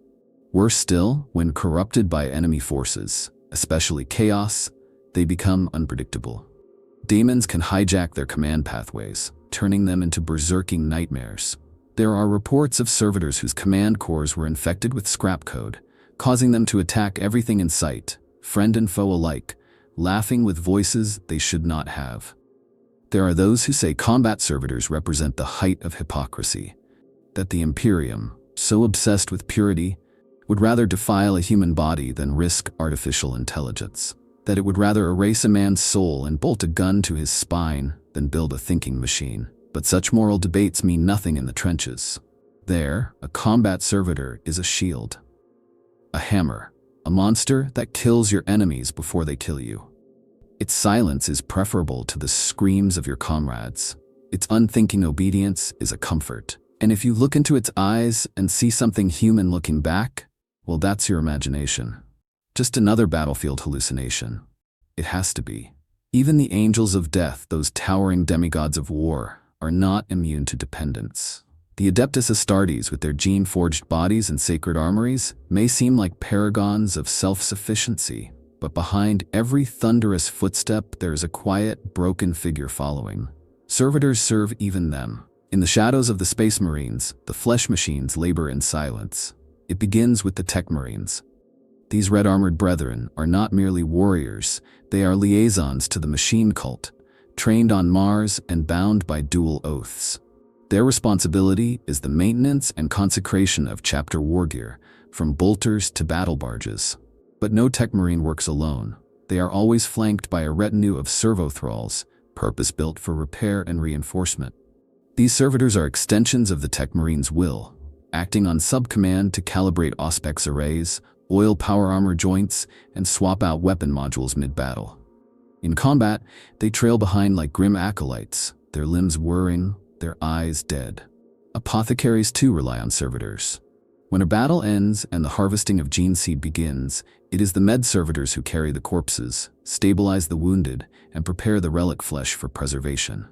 Worse still, when corrupted by enemy forces, especially chaos, they become unpredictable. Demons can hijack their command pathways, turning them into berserking nightmares. There are reports of servitors whose command cores were infected with scrap code, causing them to attack everything in sight, friend and foe alike, laughing with voices they should not have. There are those who say combat servitors represent the height of hypocrisy, that the Imperium, so obsessed with purity, would rather defile a human body than risk artificial intelligence, that it would rather erase a man's soul and bolt a gun to his spine than build a thinking machine. But such moral debates mean nothing in the trenches. There, a combat servitor is a shield, a hammer, a monster that kills your enemies before they kill you. Its silence is preferable to the screams of your comrades. Its unthinking obedience is a comfort. And if you look into its eyes and see something human looking back, well, that's your imagination. Just another battlefield hallucination. It has to be. Even the angels of death, those towering demigods of war, are not immune to dependence. The Adeptus Astartes, with their gene-forged bodies and sacred armories, may seem like paragons of self-sufficiency, but behind every thunderous footstep there is a quiet, broken figure following. Servitors serve even them. In the shadows of the Space Marines, the flesh machines labor in silence. It begins with the Tech Marines. These red-armored brethren are not merely warriors, they are liaisons to the machine cult, trained on Mars and bound by dual oaths. Their responsibility is the maintenance and consecration of chapter war gear, from bolters to battle barges. But no Tech Marine works alone. They are always flanked by a retinue of servo thralls, purpose-built for repair and reinforcement. These servitors are extensions of the Tech Marine's will, acting on sub-command to calibrate Auspex arrays, oil power armor joints, and swap out weapon modules mid-battle. In combat, they trail behind like grim acolytes, their limbs whirring, their eyes dead. Apothecaries too rely on servitors. When a battle ends and the harvesting of gene seed begins, it is the med servitors who carry the corpses, stabilize the wounded, and prepare the relic flesh for preservation.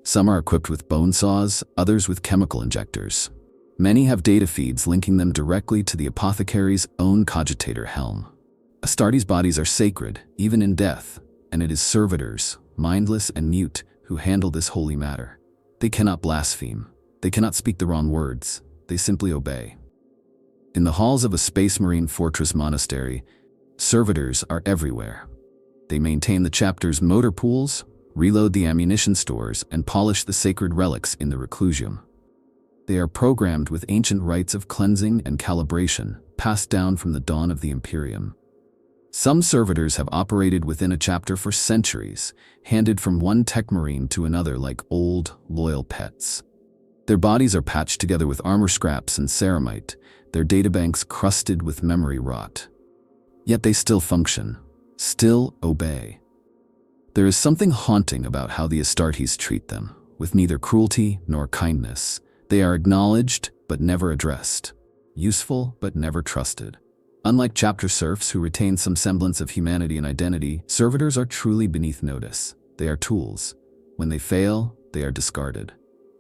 Some are equipped with bone saws, others with chemical injectors. Many have data feeds linking them directly to the apothecary's own cogitator helm. Astartes' bodies are sacred, even in death, and it is servitors, mindless and mute, who handle this holy matter. They cannot blaspheme. They cannot speak the wrong words. They simply obey. In the halls of a Space Marine fortress monastery, servitors are everywhere. They maintain the chapter's motor pools, reload the ammunition stores, and polish the sacred relics in the reclusium. They are programmed with ancient rites of cleansing and calibration, passed down from the dawn of the Imperium. Some servitors have operated within a chapter for centuries, handed from one tech marine to another like old, loyal pets. Their bodies are patched together with armor scraps and ceramite, their databanks crusted with memory rot. Yet they still function, still obey. There is something haunting about how the Astartes treat them, with neither cruelty nor kindness. They are acknowledged, but never addressed. Useful, but never trusted. Unlike chapter serfs who retain some semblance of humanity and identity, servitors are truly beneath notice. They are tools. When they fail, they are discarded.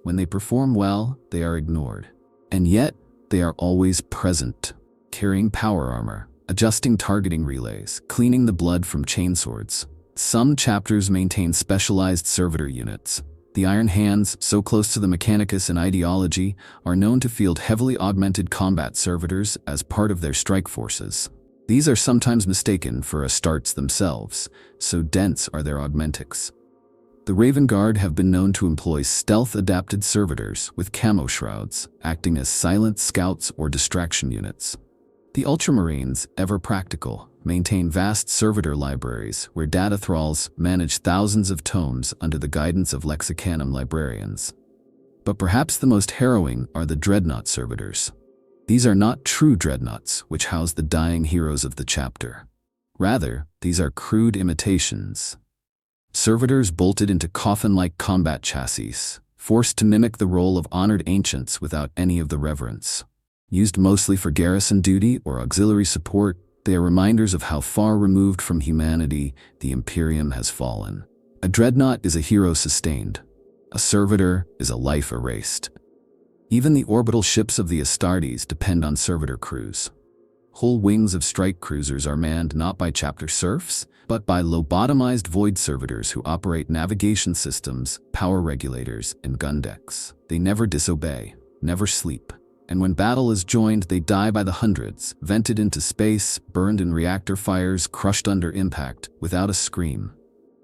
When they perform well, they are ignored. And yet, they are always present, carrying power armor, adjusting targeting relays, cleaning the blood from chainswords. Some chapters maintain specialized servitor units. The Iron Hands, so close to the Mechanicus in ideology, are known to field heavily augmented combat servitors as part of their strike forces. These are sometimes mistaken for Astartes themselves, so dense are their augmentics. The Raven Guard have been known to employ stealth-adapted servitors with camo shrouds, acting as silent scouts or distraction units. The Ultramarines, ever practical, maintain vast servitor libraries where data thralls manage thousands of tomes under the guidance of Lexicanum librarians. But perhaps the most harrowing are the Dreadnought servitors. These are not true dreadnoughts which house the dying heroes of the chapter. Rather, these are crude imitations. Servitors bolted into coffin-like combat chassis, forced to mimic the role of honored ancients without any of the reverence. Used mostly for garrison duty or auxiliary support, they are reminders of how far removed from humanity the Imperium has fallen. A dreadnought is a hero sustained. A servitor is a life erased. Even the orbital ships of the Astartes depend on servitor crews. Whole wings of strike cruisers are manned not by chapter serfs, but by lobotomized void servitors who operate navigation systems, power regulators, and gun decks. They never disobey, never sleep. And when battle is joined, they die by the hundreds, vented into space, burned in reactor fires, crushed under impact, without a scream.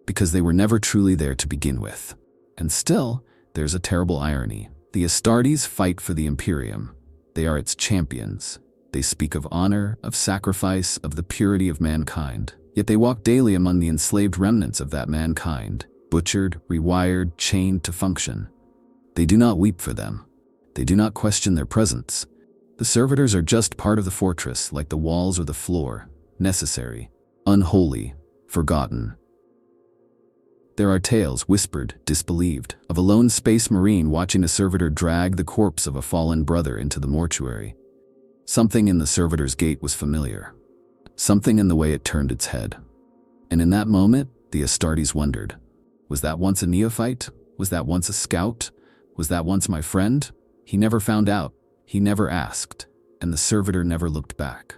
Because they were never truly there to begin with. And still, there's a terrible irony. The Astartes fight for the Imperium. They are its champions. They speak of honor, of sacrifice, of the purity of mankind. Yet they walk daily among the enslaved remnants of that mankind, butchered, rewired, chained to function. They do not weep for them. They do not question their presence. The servitors are just part of the fortress, like the walls or the floor, necessary, unholy, forgotten. There are tales, whispered, disbelieved, of a lone space marine watching a servitor drag the corpse of a fallen brother into the mortuary. Something in the servitor's gait was familiar. Something in the way it turned its head. And in that moment, the Astartes wondered, was that once a neophyte? Was that once a scout? Was that once my friend? He never found out, he never asked, and the servitor never looked back.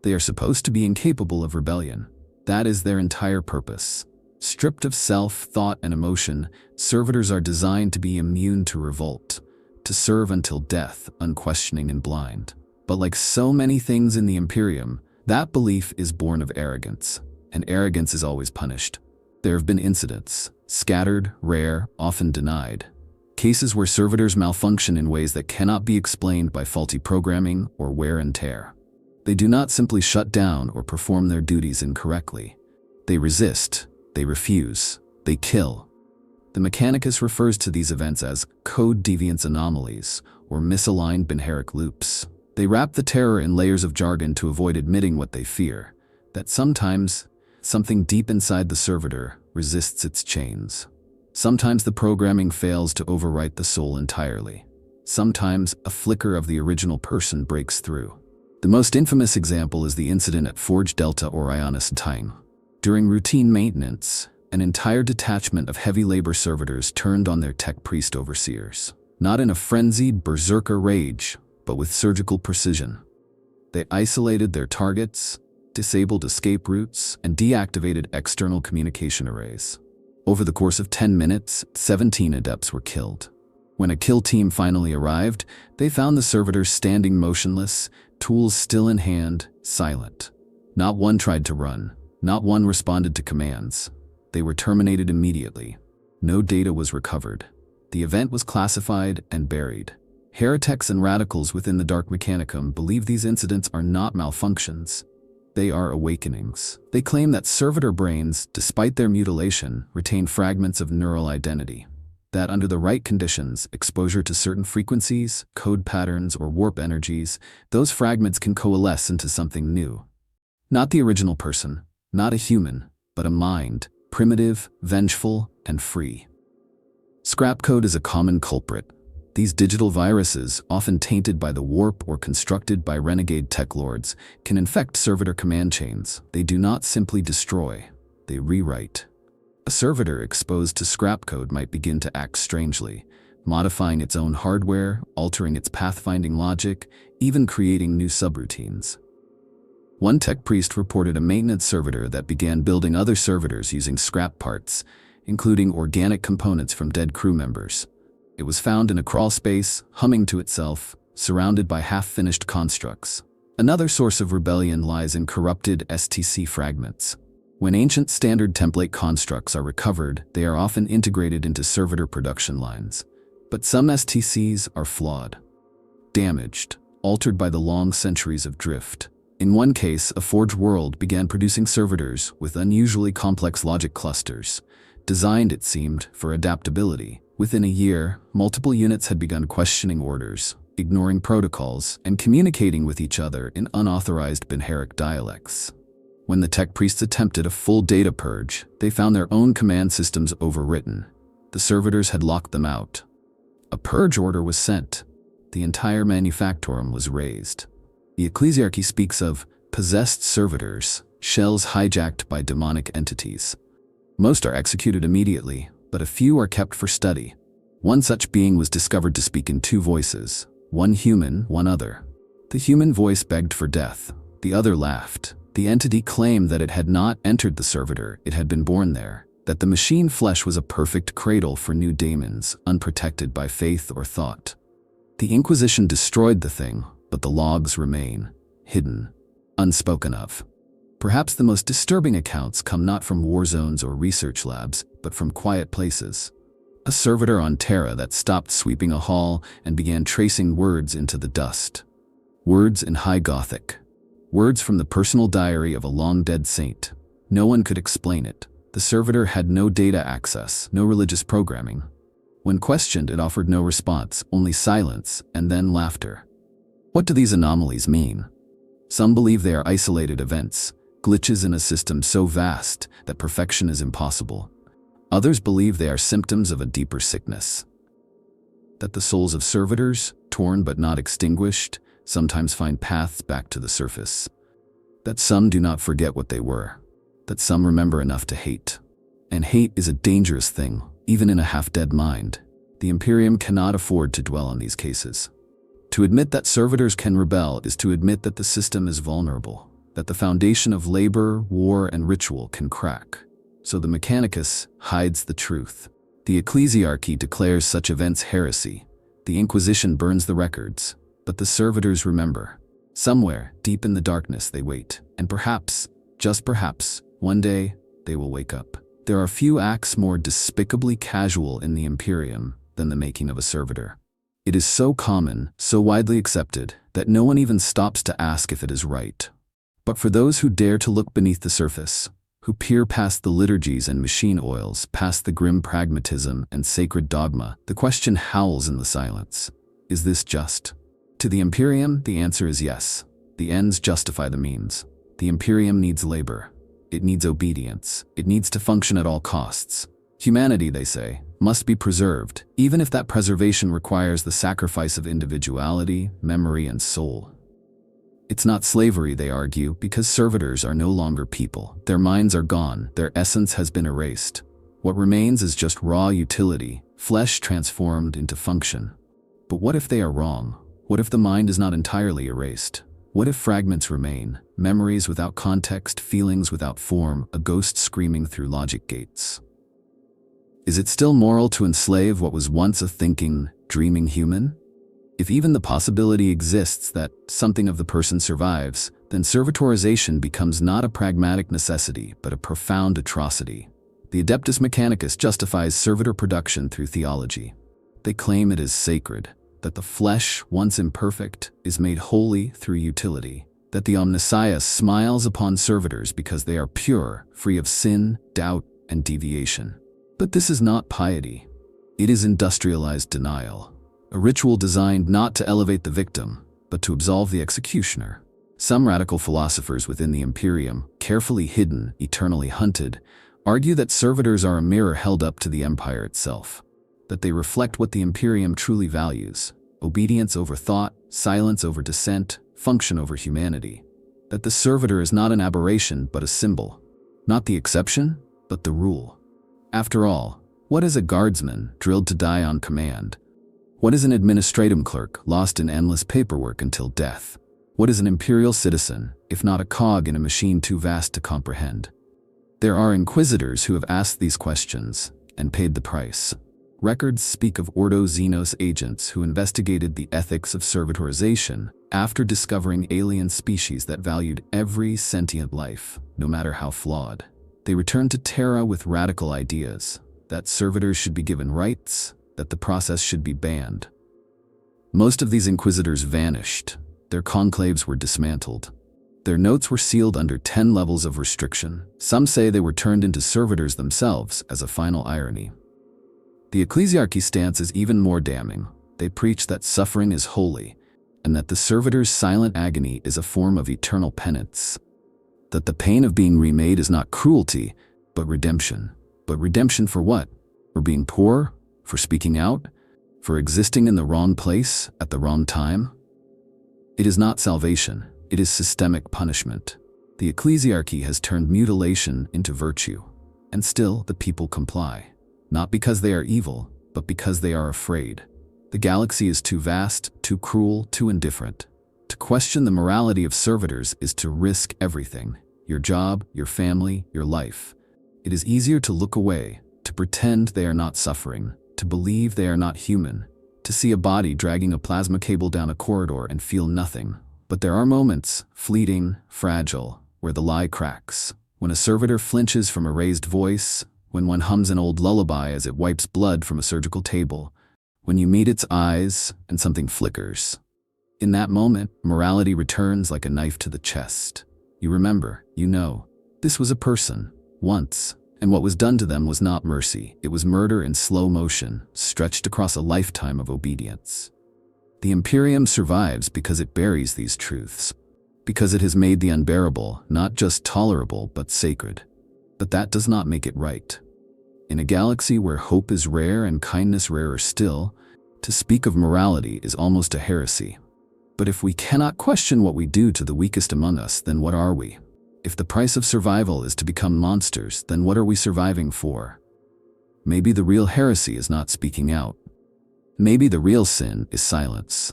They are supposed to be incapable of rebellion. That is their entire purpose. Stripped of self, thought, and emotion, servitors are designed to be immune to revolt, to serve until death, unquestioning and blind. But like so many things in the Imperium, that belief is born of arrogance, and arrogance is always punished. There have been incidents, scattered, rare, often denied. Cases where servitors malfunction in ways that cannot be explained by faulty programming or wear and tear. They do not simply shut down or perform their duties incorrectly. They resist, they refuse, they kill. The Mechanicus refers to these events as code deviance anomalies or misaligned binheric loops. They wrap the terror in layers of jargon to avoid admitting what they fear, that sometimes something deep inside the servitor resists its chains. Sometimes the programming fails to overwrite the soul entirely. Sometimes a flicker of the original person breaks through. The most infamous example is the incident at Forge Delta Orionis Time. During routine maintenance, an entire detachment of heavy labor servitors turned on their tech priest overseers. Not in a frenzied berserker rage, but with surgical precision. They isolated their targets, disabled escape routes, and deactivated external communication arrays. Over the course of 10 minutes, 17 adepts were killed. When a kill team finally arrived, they found the servitors standing motionless, tools still in hand, silent. Not one tried to run. Not one responded to commands. They were terminated immediately. No data was recovered. The event was classified and buried. Heretics and radicals within the Dark Mechanicum believe these incidents are not malfunctions. They are awakenings. They claim that servitor brains, despite their mutilation, retain fragments of neural identity. That under the right conditions, exposure to certain frequencies, code patterns, or warp energies, those fragments can coalesce into something new. Not the original person, not a human, but a mind, primitive, vengeful, and free. Scrap code is a common culprit. These digital viruses, often tainted by the warp or constructed by renegade tech lords, can infect servitor command chains. They do not simply destroy, they rewrite. A servitor exposed to scrap code might begin to act strangely, modifying its own hardware, altering its pathfinding logic, even creating new subroutines. One tech priest reported a maintenance servitor that began building other servitors using scrap parts, including organic components from dead crew members. It was found in a crawl space, humming to itself, surrounded by half-finished constructs. Another source of rebellion lies in corrupted STC fragments. When ancient standard template constructs are recovered, they are often integrated into servitor production lines. But some STCs are flawed, damaged, altered by the long centuries of drift. In one case, a forged world began producing servitors with unusually complex logic clusters, designed, it seemed, for adaptability. Within a year, multiple units had begun questioning orders, ignoring protocols, and communicating with each other in unauthorized Benharic dialects. When the tech priests attempted a full data purge, they found their own command systems overwritten. The servitors had locked them out. A purge order was sent. The entire manufactorum was razed. The ecclesiarchy speaks of possessed servitors, shells hijacked by demonic entities. Most are executed immediately, but a few are kept for study. One such being was discovered to speak in two voices, one human, one other. The human voice begged for death. The other laughed. The entity claimed that it had not entered the servitor, it had been born there, that the machine flesh was a perfect cradle for new daemons, unprotected by faith or thought. The Inquisition destroyed the thing, but the logs remain, hidden, unspoken of. Perhaps the most disturbing accounts come not from war zones or research labs, but from quiet places. A servitor on Terra that stopped sweeping a hall and began tracing words into the dust. Words in High Gothic. Words from the personal diary of a long-dead saint. No one could explain it. The servitor had no data access, no religious programming. When questioned, it offered no response, only silence, and then laughter. What do these anomalies mean? Some believe they are isolated events, glitches in a system so vast that perfection is impossible. Others believe they are symptoms of a deeper sickness. That the souls of servitors, torn but not extinguished, sometimes find paths back to the surface. That some do not forget what they were. That some remember enough to hate. And hate is a dangerous thing, even in a half-dead mind. The Imperium cannot afford to dwell on these cases. To admit that servitors can rebel is to admit that the system is vulnerable, that the foundation of labor, war, and ritual can crack. So the Mechanicus hides the truth. The ecclesiarchy declares such events heresy. The Inquisition burns the records, but the servitors remember. Somewhere, deep in the darkness, they wait, and perhaps, just perhaps, one day, they will wake up. There are few acts more despicably casual in the Imperium than the making of a servitor. It is so common, so widely accepted, that no one even stops to ask if it is right. But for those who dare to look beneath the surface, who peer past the liturgies and machine oils, past the grim pragmatism and sacred dogma, the question howls in the silence. Is this just? To the Imperium, the answer is yes. The ends justify the means. The Imperium needs labor. It needs obedience. It needs to function at all costs. Humanity, they say, must be preserved, even if that preservation requires the sacrifice of individuality, memory, and soul. It's not slavery, they argue, because servitors are no longer people. Their minds are gone, their essence has been erased. What remains is just raw utility, flesh transformed into function. But what if they are wrong? What if the mind is not entirely erased? What if fragments remain, memories without context, feelings without form, a ghost screaming through logic gates? Is it still moral to enslave what was once a thinking, dreaming human? If even the possibility exists that something of the person survives, then servitorization becomes not a pragmatic necessity, but a profound atrocity. The Adeptus Mechanicus justifies servitor production through theology. They claim it is sacred, that the flesh, once imperfect, is made holy through utility, that the Omnissiah smiles upon servitors because they are pure, free of sin, doubt, and deviation. But this is not piety. It is industrialized denial, a ritual designed not to elevate the victim, but to absolve the executioner. Some radical philosophers within the Imperium, carefully hidden, eternally hunted, argue that servitors are a mirror held up to the Empire itself, that they reflect what the Imperium truly values: obedience over thought, silence over dissent, function over humanity. That the servitor is not an aberration but a symbol, not the exception, but the rule. After all, what is a guardsman drilled to die on command? What is an administratum clerk lost in endless paperwork until death? What is an imperial citizen, if not a cog in a machine too vast to comprehend? There are inquisitors who have asked these questions and paid the price. Records speak of Ordo Xenos agents who investigated the ethics of servitorization after discovering alien species that valued every sentient life, no matter how flawed. They returned to Terra with radical ideas, that servitors should be given rights, that the process should be banned. Most of these inquisitors vanished. Their conclaves were dismantled. Their notes were sealed under 10 levels of restriction. Some say they were turned into servitors themselves as a final irony. The ecclesiarchy stance is even more damning. They preach that suffering is holy, and that the servitor's silent agony is a form of eternal penance. That the pain of being remade is not cruelty, but redemption. But redemption for what? For being poor? For speaking out? For existing in the wrong place at the wrong time? It is not salvation, it is systemic punishment. The ecclesiarchy has turned mutilation into virtue, and still the people comply. Not because they are evil, but because they are afraid. The galaxy is too vast, too cruel, too indifferent. To question the morality of servitors is to risk everything: your job, your family, your life. It is easier to look away, to pretend they are not suffering, to believe they are not human, to see a body dragging a plasma cable down a corridor and feel nothing. But there are moments, fleeting, fragile, where the lie cracks. When a servitor flinches from a raised voice, when one hums an old lullaby as it wipes blood from a surgical table, when you meet its eyes and something flickers. In that moment, morality returns like a knife to the chest. You remember, you know, this was a person, once, and what was done to them was not mercy. It was murder in slow motion, stretched across a lifetime of obedience. The Imperium survives because it buries these truths, because it has made the unbearable not just tolerable but sacred. But that does not make it right. In a galaxy where hope is rare and kindness rarer still, to speak of morality is almost a heresy. But if we cannot question what we do to the weakest among us, then what are we? If the price of survival is to become monsters, then what are we surviving for? Maybe the real heresy is not speaking out. Maybe the real sin is silence.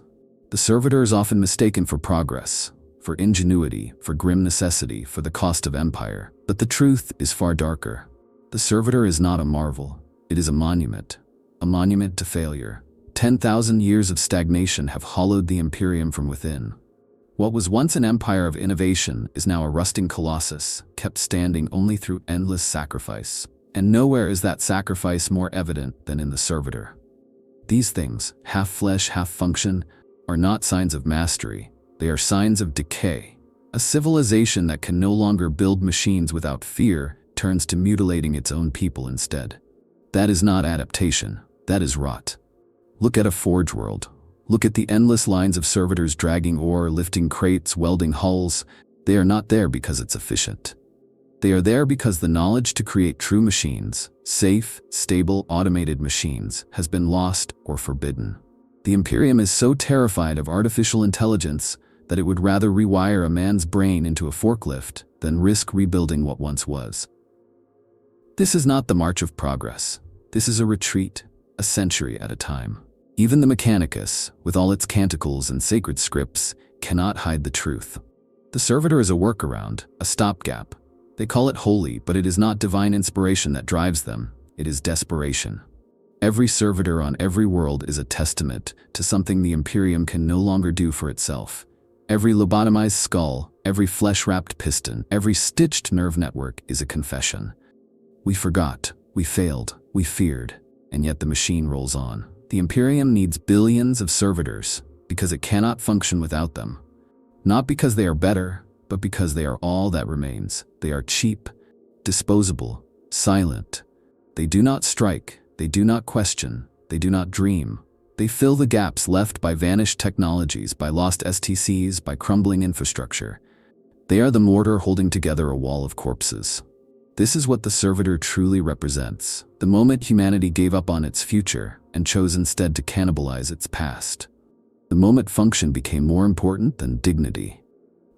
The servitor is often mistaken for progress, for ingenuity, for grim necessity, for the cost of empire. But the truth is far darker. The servitor is not a marvel. It is a monument to failure. 10,000 years of stagnation have hollowed the Imperium from within. What was once an empire of innovation is now a rusting colossus, kept standing only through endless sacrifice. And nowhere is that sacrifice more evident than in the servitor. These things, half flesh, half function, are not signs of mastery. They are signs of decay. A civilization that can no longer build machines without fear turns to mutilating its own people instead. That is not adaptation. That is rot. Look at a forge world. Look at the endless lines of servitors dragging ore, lifting crates, welding hulls. They are not there because it's efficient. They are there because the knowledge to create true machines, safe, stable, automated machines, has been lost or forbidden. The Imperium is so terrified of artificial intelligence that it would rather rewire a man's brain into a forklift than risk rebuilding what once was. This is not the march of progress. This is a retreat, a century at a time. Even the Mechanicus, with all its canticles and sacred scripts, cannot hide the truth. The servitor is a workaround, a stopgap. They call it holy, but it is not divine inspiration that drives them. It is desperation. Every servitor on every world is a testament to something the Imperium can no longer do for itself. Every lobotomized skull, every flesh-wrapped piston, every stitched nerve network is a confession. We forgot, we failed, we feared, and yet the machine rolls on. The Imperium needs billions of servitors because it cannot function without them. Not because they are better, but because they are all that remains. They are cheap, disposable, silent. They do not strike, they do not question, they do not dream. They fill the gaps left by vanished technologies, by lost STCs, by crumbling infrastructure. They are the mortar holding together a wall of corpses. This is what the Servitor truly represents, the moment humanity gave up on its future and chose instead to cannibalize its past. The moment function became more important than dignity.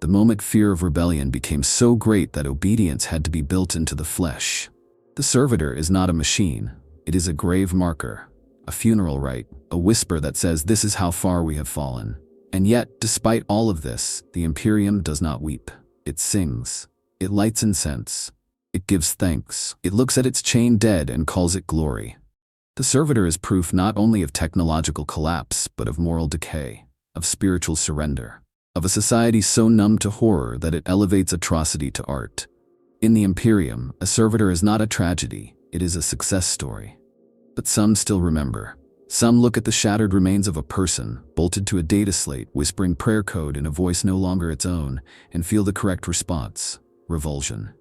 The moment fear of rebellion became so great that obedience had to be built into the flesh. The Servitor is not a machine. It is a grave marker, a funeral rite, a whisper that says this is how far we have fallen. And yet, despite all of this, the Imperium does not weep. It sings. It lights incense. It gives thanks. It looks at its chained dead and calls it glory. The Servitor is proof not only of technological collapse, but of moral decay, of spiritual surrender, of a society so numb to horror that it elevates atrocity to art. In the Imperium, a Servitor is not a tragedy, it is a success story. But some still remember. Some look at the shattered remains of a person, bolted to a data slate, whispering prayer code in a voice no longer its own, and feel the correct response: revulsion,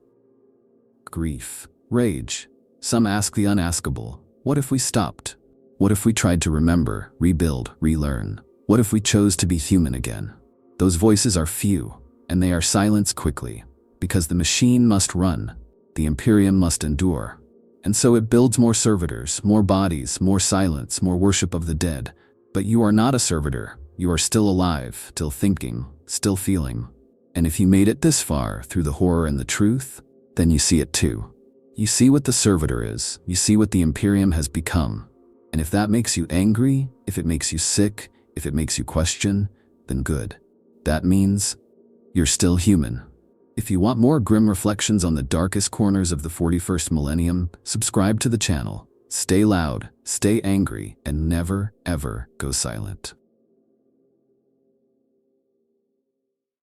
grief, rage. Some ask the unaskable: what if we stopped? What if we tried to remember, rebuild, relearn? What if we chose to be human again? Those voices are few, and they are silenced quickly, because the machine must run, the Imperium must endure. And so it builds more servitors, more bodies, more silence, more worship of the dead. But you are not a servitor. You are still alive, still thinking, still feeling. And if you made it this far through the horror and the truth, then you see it too. You see what the Servitor is. You see what the Imperium has become. And if that makes you angry, if it makes you sick, if it makes you question, then good. That means you're still human. If you want more grim reflections on the darkest corners of the 41st millennium, subscribe to the channel. Stay loud, stay angry, and never, ever go silent.